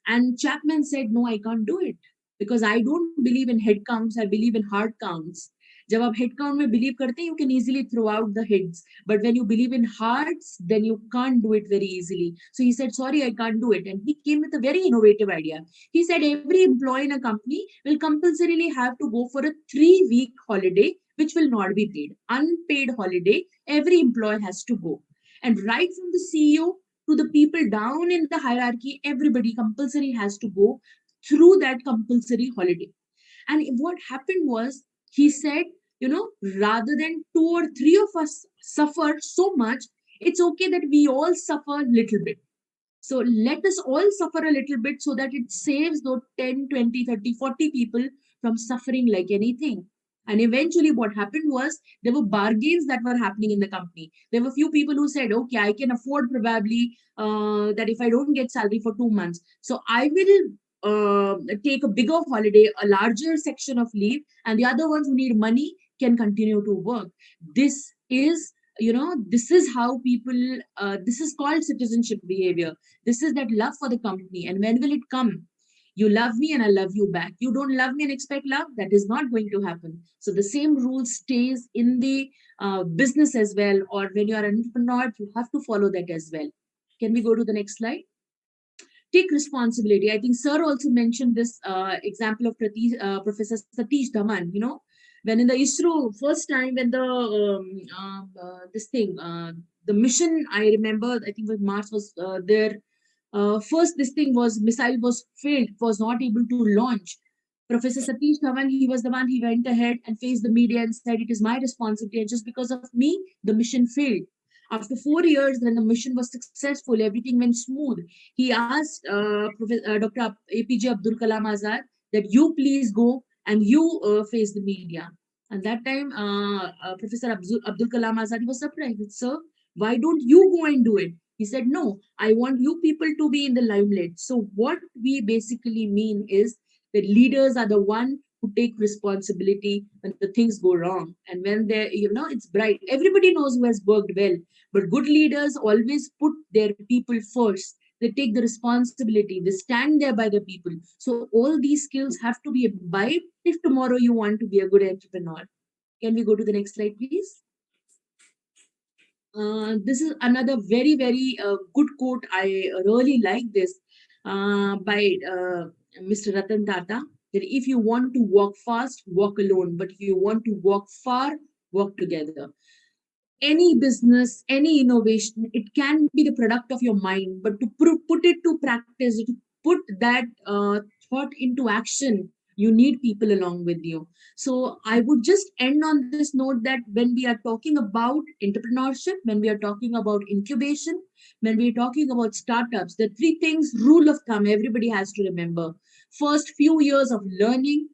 And Chapman said, no, I can't do it because I don't believe in head counts. I believe in heart counts. जब आप head count में believe करते हैं, you can easily throw out the heads. But when you believe in hearts, then you can't do it very easily. So he said, sorry, I can't do it. And he came with a very innovative idea. He said, every employee in a company will compulsorily have to go for a 3-week holiday, which will not be paid. Unpaid holiday, every employee has to go. And right from the CEO to the people down in the hierarchy, everybody compulsory has to go through that compulsory holiday. And what happened was, he said, rather than 2 or 3 of us suffer so much, it's okay that we all suffer a little bit. So let us all suffer a little bit so that it saves those 10, 20, 30, 40 people from suffering like anything. And eventually what happened was there were bargains that were happening in the company. There were few people who said, okay, I can afford probably that if I don't get salary for 2 months, so I will take a bigger holiday, a larger section of leave, and the other ones who need money can continue to work. This is this is how people, this is called citizenship behavior. This is that love for the company. And when will it come? You love me and I love you back. You don't love me and expect love. That is not going to happen. So the same rule stays in the business as well. Or when you are an entrepreneur, you have to follow that as well. Can we go to the next slide? Take responsibility. I think Sir also mentioned this example of Professor Satish Dhawan, when in the ISRO first time when the mission, I remember, I think Mars was there. First, this thing was missile was failed, was not able to launch. Professor Satish Dhawan, he was the one, he went ahead and faced the media and said, it is my responsibility. And just because of me, the mission failed. After 4 years, when the mission was successful, everything went smooth. He asked Dr. APJ Abdul Kalam Azad that you please go and you face the media. And that time, Professor Abdul Kalam Azad was surprised. Sir, why don't you go and do it? He said, no, I want you people to be in the limelight. So what we basically mean is that leaders are the one who take responsibility when the things go wrong. And when they're, it's bright. Everybody knows who has worked well. But good leaders always put their people first. They take the responsibility. They stand there by the people. So all these skills have to be imbibed if tomorrow you want to be a good entrepreneur. Can we go to the next slide, please? This is another very, very good quote. I really like this by Mr. Ratan Tata, that if you want to walk fast, walk alone. But if you want to walk far, walk together. Any business, any innovation, it can be the product of your mind, but to put it to practice, to put that thought into action, you need people along with you. So I would just end on this note that when we are talking about entrepreneurship, when we are talking about incubation, when we are talking about startups, the three things, rule of thumb, everybody has to remember. First few years of learning,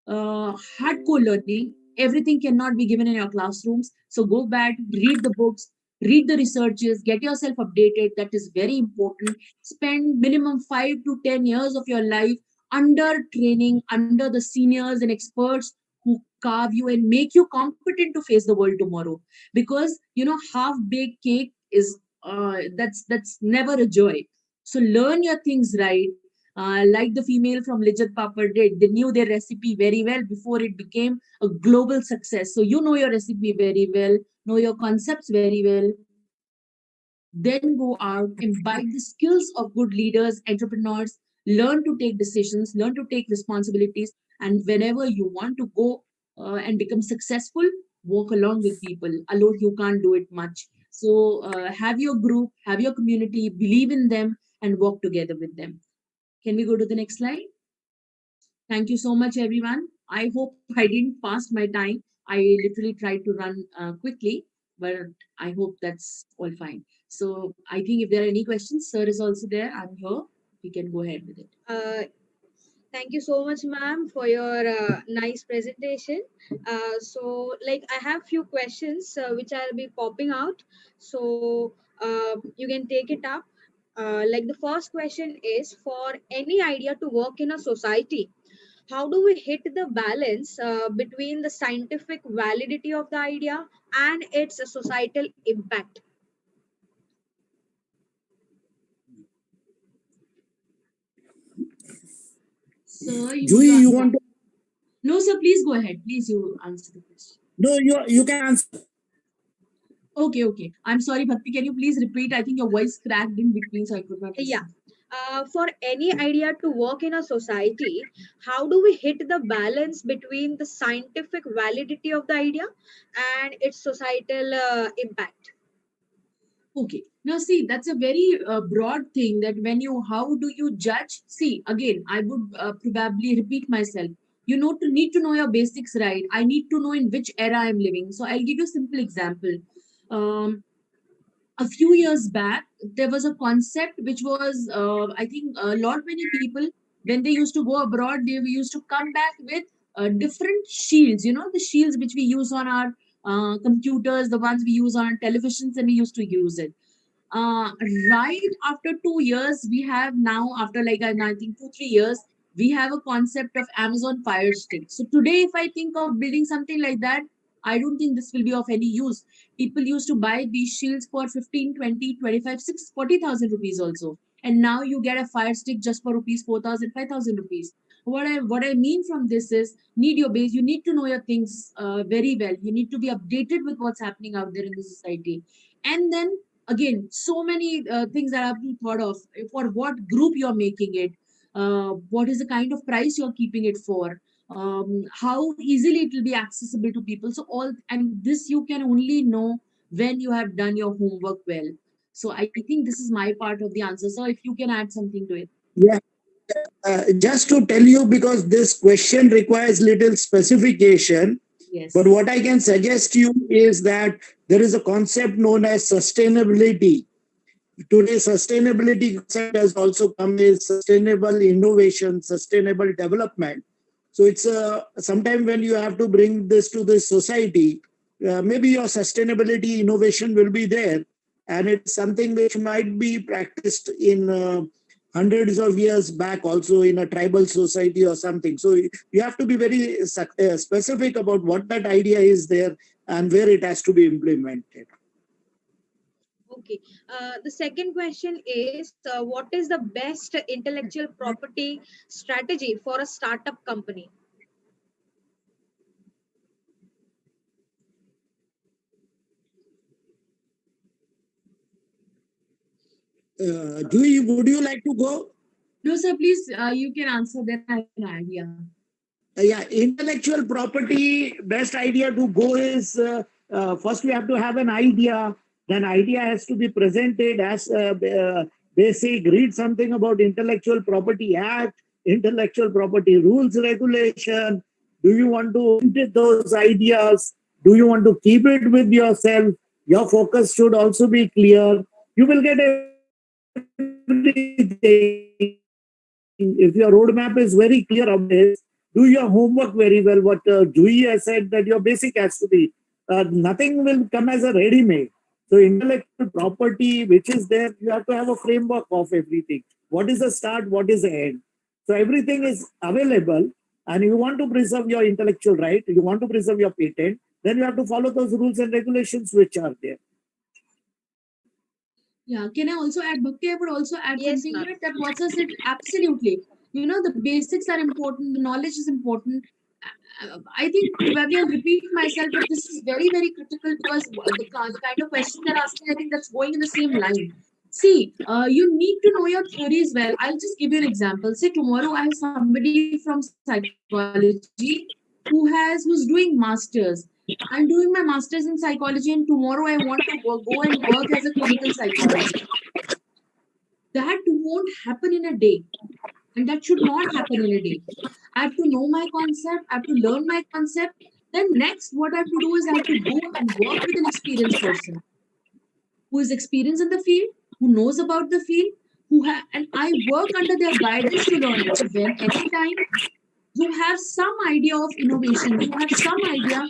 hardcore learning, everything cannot be given in your classrooms. So go back, read the books, read the researches, get yourself updated. That is very important. Spend minimum 5 to 10 years of your life under training, under the seniors and experts who carve you and make you competent to face the world tomorrow. Because half baked cake is that's never a joy. So learn your things right. Like the female from Lijat Papad did, they knew their recipe very well before it became a global success. So you know your recipe very well, know your concepts very well, then go out, imbibe the skills of good leaders, entrepreneurs, learn to take decisions, learn to take responsibilities, and whenever you want to go and become successful, walk along with people. Alone, you can't do it much. So have your group, have your community, believe in them, and walk together with them. Can we go to the next slide? Thank you so much, everyone. I hope I didn't pass my time. I literally tried to run quickly, but I hope that's all fine. So I think if there are any questions, sir is also there. I'm here. We can go ahead with it. Thank you so much, ma'am, for your nice presentation. So, I have few questions which I'll be popping out. So, you can take it up. The first question is, for any idea to work in a society, how do we hit the balance between the scientific validity of the idea and its societal impact? Sir, you Juhi, you want to? No, sir, please go ahead. Please, you answer the question. No, you can answer. Okay. I'm sorry, Bhakti. Can you please repeat? I think your voice cracked in between, so I could not Yeah. listen. For any idea to work in a society, how do we hit the balance between the scientific validity of the idea and its societal impact? Okay. Now, see, that's a very broad thing that how do you judge? See, again, I would probably repeat myself. Need to know your basics right. I need to know in which era I'm living. So I'll give you a simple example. Um, a few years back, there was a concept which was, I think, a lot many people, when they used to go abroad, they used to come back with different shields, the shields which we use on our computers, the ones we use on our televisions, and we used to use it. Uh, right after 2 years, we have now, after I think 2, 3 years, we have a concept of Amazon Fire Stick. So today, if I think of building something like that, I don't think this will be of any use. People used to buy these shields for 15, 20, 25, 6, 40,000 rupees also. And now you get a fire stick just for rupees 4,000, 5,000 rupees. What I mean from this is, need your base. You need to know your things very well. You need to be updated with what's happening out there in the society. And then again, so many things that have to be thought of. For what group you're making it, what is the kind of price you're keeping it for, how easily it will be accessible to people. So all, and this you can only know when you have done your homework well. So I think this is my part of the answer. So if you can add something to it. Yeah. Just to tell you, because this question requires little specification, Yes. but what I can suggest you is that there is a concept known as sustainability. Today, sustainability concept has also come as sustainable innovation, sustainable development. So it's sometime when you have to bring this to the society, maybe your sustainability innovation will be there, and it's something which might be practiced in hundreds of years back, also in a tribal society or something. So you have to be very specific about what that idea is there and where it has to be implemented. Okay. The second question is, what is the best intellectual property strategy for a startup company? Juhi, would you like to go? No, sir, please, you can answer that. I have an idea. Yeah, intellectual property, best idea to go is first we have to have an idea. Then idea has to be presented as basic. Read something about Intellectual Property Act, Intellectual Property Rules Regulation. Do you want to implement those ideas? Do you want to keep it with yourself? Your focus should also be clear. You will get everything. If your roadmap is very clear of this, do your homework very well. What Juhi has said, that your basic has to be. Nothing will come as a ready-made. So intellectual property, which is there, you have to have a framework of everything. What is the start? What is the end? So everything is available, and you want to preserve your intellectual right, you want to preserve your patent, then you have to follow those rules and regulations which are there. Yeah, can I also add, Bhakti? I would also add Yes, something ma'am. here that what I said absolutely. You know, the basics are important, the knowledge is important. I think probably I'll repeat myself, but this is very, very critical because the kind of question they're asking, I think that's going in the same line. See, you need to know your theories well. I'll just give you an example. Say tomorrow I have somebody from psychology who's doing masters. I'm doing my masters in psychology, and tomorrow I want to go and work as a clinical psychologist. That won't happen in a day, and that should not happen in a day. I have to know my concept, I have to learn my concept. Then next, what I have to do is I have to go and work with an experienced person who is experienced in the field, who knows about the field, and I work under their guidance to learn it. So when anytime you have some idea of innovation, you have some idea.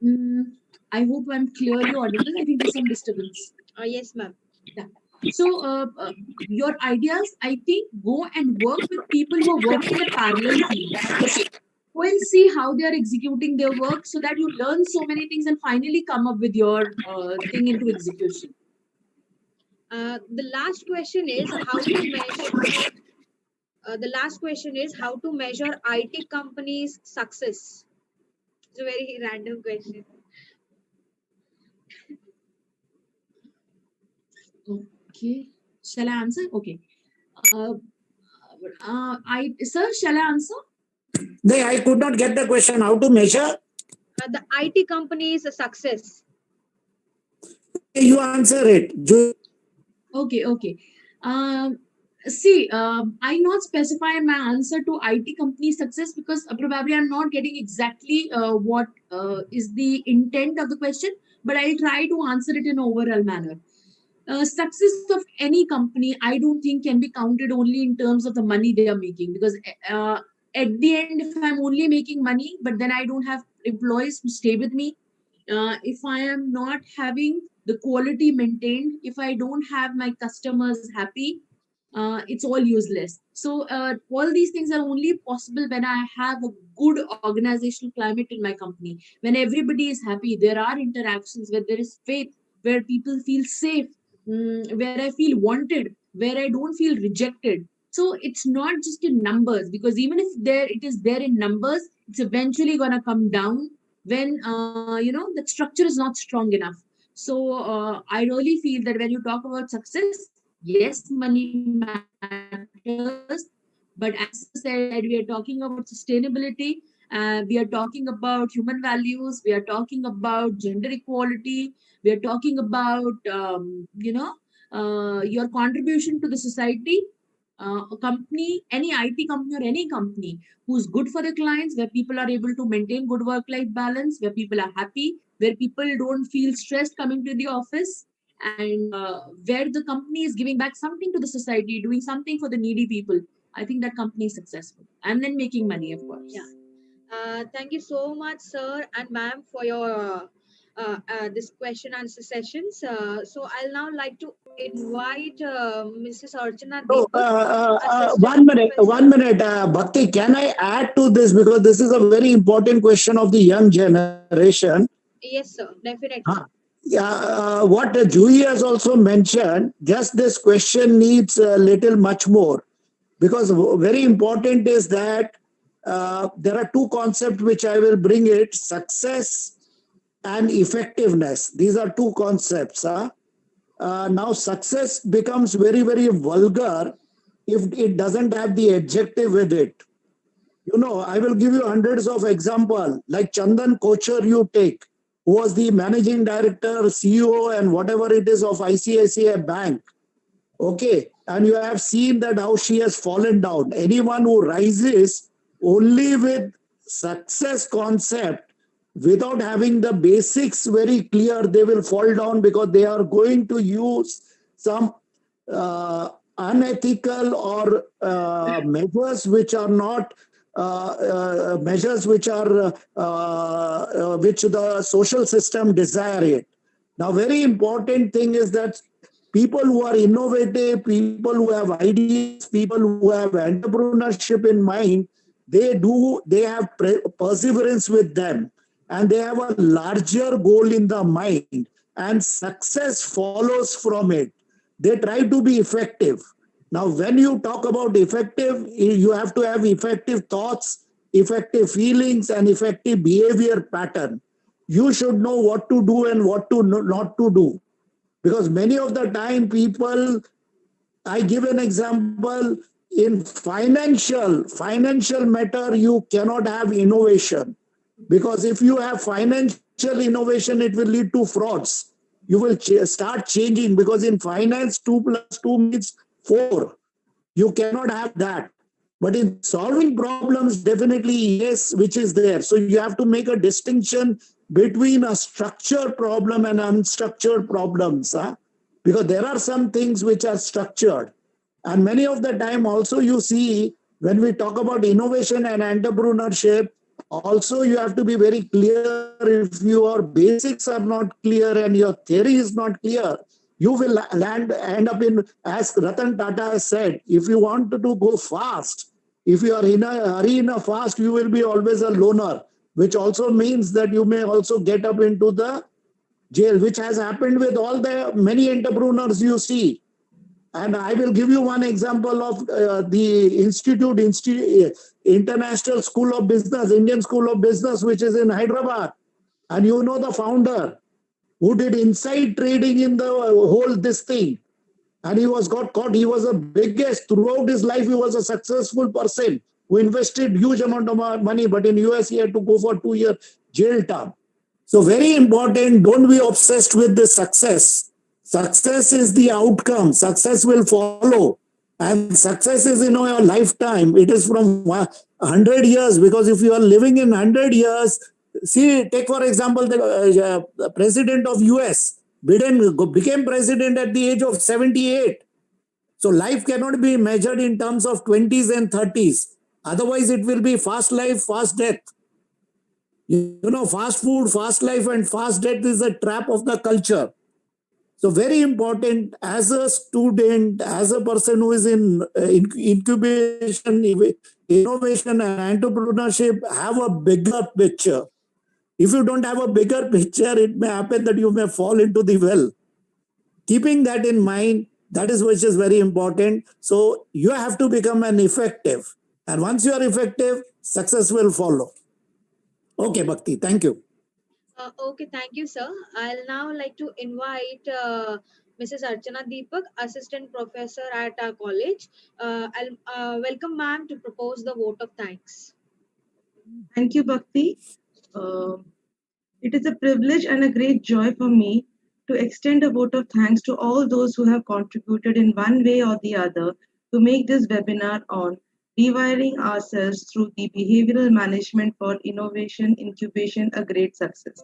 Mm, I hope I'm clearly audible. I think there's some disturbance. Yes, ma'am. Yeah. So, your ideas, I think, go and work with people who are working in a parallel field. Go and see how they are executing their work so that you learn so many things and finally come up with your thing into execution. The last question is how to measure. The last question is how to measure IT companies' success. It's a very random question. Okay. Shall I answer? Okay. Sir, shall I answer? I could not get the question. How to measure? The IT company's success. You answer it. Okay, okay. See, I not specify my answer to IT company success because probably I'm not getting exactly what is the intent of the question, but I'll try to answer it in overall manner. Success of any company, I don't think can be counted only in terms of the money they are making because at the end, if I'm only making money, but then I don't have employees who stay with me, if I am not having the quality maintained, if I don't have my customers happy, it's all useless. So all these things are only possible when I have a good organizational climate in my company. When everybody is happy, there are interactions where there is faith, where people feel safe, where I feel wanted, where I don't feel rejected. So it's not just in numbers because even if it is there in numbers, it's eventually gonna come down when the structure is not strong enough. So I really feel that when you talk about success, yes, money matters, but as I said, we are talking about sustainability. We are talking about human values. We are talking about gender equality. We are talking about your contribution to the society. A company, any IT company or any company who's good for the clients, where people are able to maintain good work-life balance, where people are happy, where people don't feel stressed coming to the office, and where the company is giving back something to the society, doing something for the needy people. I think that company is successful, and then making money, of course. Yeah. Thank you so much, sir and ma'am, for your this question answer sessions. So I'll now like to invite Mrs. Archana So, Deepak, Assistant one Professor. minute, Bhakti, can I add to this because this is a very important question of the young generation? Yes, sir, definitely. Huh. Yeah, what Juhi has also mentioned, just this question needs a little much more because very important is that there are two concepts which I will bring it: success and effectiveness. These are two concepts. Huh? now success becomes very, very vulgar if it doesn't have the adjective with it. You know, I will give you hundreds of examples, like Chandan Kochar you take, who was the managing director, CEO, and whatever it is of ICICI Bank. Okay, and you have seen that how she has fallen down. Anyone who rises only with success concept without having the basics very clear, they will fall down because they are going to use some unethical or measures which are not measures which are which the social system desire it. Now, very important thing is that people who are innovative, people who have ideas, people who have entrepreneurship in mind, they have perseverance with them, and they have a larger goal in the mind, and success follows from it. They try to be effective. Now, when you talk about effective, you have to have effective thoughts, effective feelings, and effective behavior pattern. You should know what to do and what to not to do, because many of the time people, I give an example, in financial matter, you cannot have innovation, because if you have financial innovation, it will lead to frauds. You will start changing, because in finance 2 plus 2 means 4. You cannot have that. But in solving problems, definitely yes, which is there. So you have to make a distinction between a structured problem and unstructured problems. Huh? Because there are some things which are structured. And many of the time also you see, when we talk about innovation and entrepreneurship, also you have to be very clear. If your basics are not clear and your theory is not clear, you will end up in, as Ratan Tata has said, if you want to go fast, if you are in a hurry in a fast, you will be always a loner, which also means that you may also get up into the jail, which has happened with all the many entrepreneurs you see. And I will give you one example of the International School of Business, Indian School of Business, which is in Hyderabad. And you know the founder who did inside trading in the whole this thing. And he was got caught. He was the biggest. Throughout his life, he was a successful person who invested huge amount of money. But in US, he had to go for 2-year jail term. So very important, don't be obsessed with the success. Success is the outcome. Success will follow. And success is in your lifetime. It is from 100 years, because if you are living in 100 years, see, take for example, the president of US, Biden became president at the age of 78. So life cannot be measured in terms of 20s and 30s. Otherwise, it will be fast life, fast death. You know, fast food, fast life, and fast death is a trap of the culture. So very important, as a student, as a person who is in incubation, innovation and entrepreneurship, have a bigger picture. If you don't have a bigger picture, it may happen that you may fall into the well. Keeping that in mind, that is which is very important. So you have to become an effective. And once you are effective, success will follow. Okay, Bhakti, thank you. Okay, thank you, sir. I'll now like to invite Mrs. Archana Deepak, Assistant Professor at our college. I'll welcome ma'am to propose the vote of thanks. Thank you, Bhakti. It is a privilege and a great joy for me to extend a vote of thanks to all those who have contributed in one way or the other to make this webinar on rewiring ourselves through the behavioral management for innovation incubation a great success.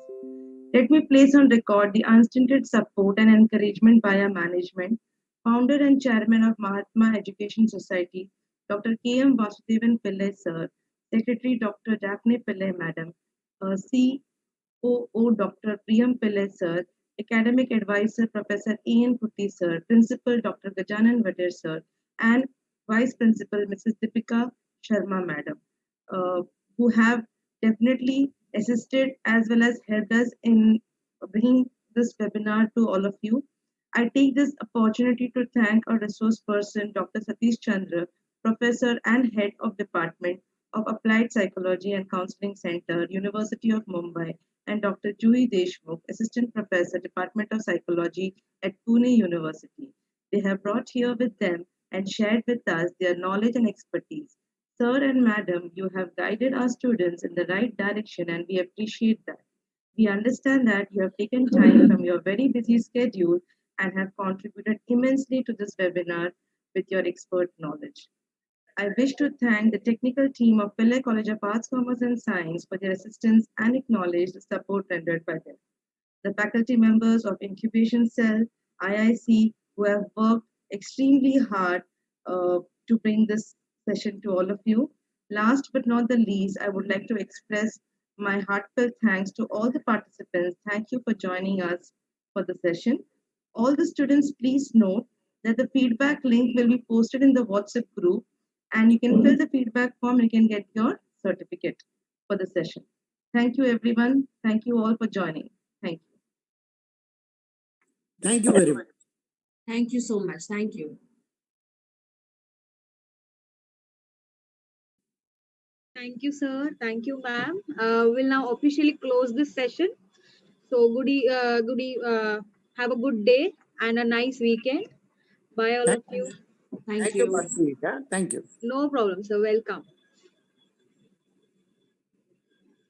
Let me place on record the unstinted support and encouragement by our management, founder and chairman of Mahatma Education Society, Dr. K.M. Vasudevan Pillai sir, Secretary Dr. Daphne Pillai madam, COO Dr. Priyam Pillai sir, Academic Advisor Professor A.N. Putty sir, Principal Dr. Gajanan Vadir sir, and Vice Principal Mrs. Deepika Sharma madam, who have definitely assisted as well as helped us in bringing this webinar to all of you. I take this opportunity to thank our resource person, Dr. Satish Chandra, Professor and Head of Department, of Applied Psychology and Counseling Center, University of Mumbai, and Dr. Juhi Deshmukh, Assistant Professor, Department of Psychology at Pune University. They have brought here with them and shared with us their knowledge and expertise. Sir and Madam, you have guided our students in the right direction and we appreciate that. We understand that you have taken time from your very busy schedule and have contributed immensely to this webinar with your expert knowledge. I wish to thank the technical team of Pillai College of Arts, Commerce and Science for their assistance and acknowledge the support rendered by them. The faculty members of Incubation Cell, IIC, who have worked extremely hard to bring this session to all of you. Last but not the least, I would like to express my heartfelt thanks to all the participants. Thank you for joining us for the session. All the students, please note that the feedback link will be posted in the WhatsApp group and you can fill the feedback form and you can get your certificate for the session. Thank you, everyone. Thank you all for joining. Thank you. Thank you very much. Thank you so much. Thank you. Thank you, sir. Thank you, ma'am. We'll now officially close this session. So, have a good day and a nice weekend. Bye, all of Thank, you. Thank thank you, you. Bhakti. Yeah, thank you. No problem, sir. Welcome.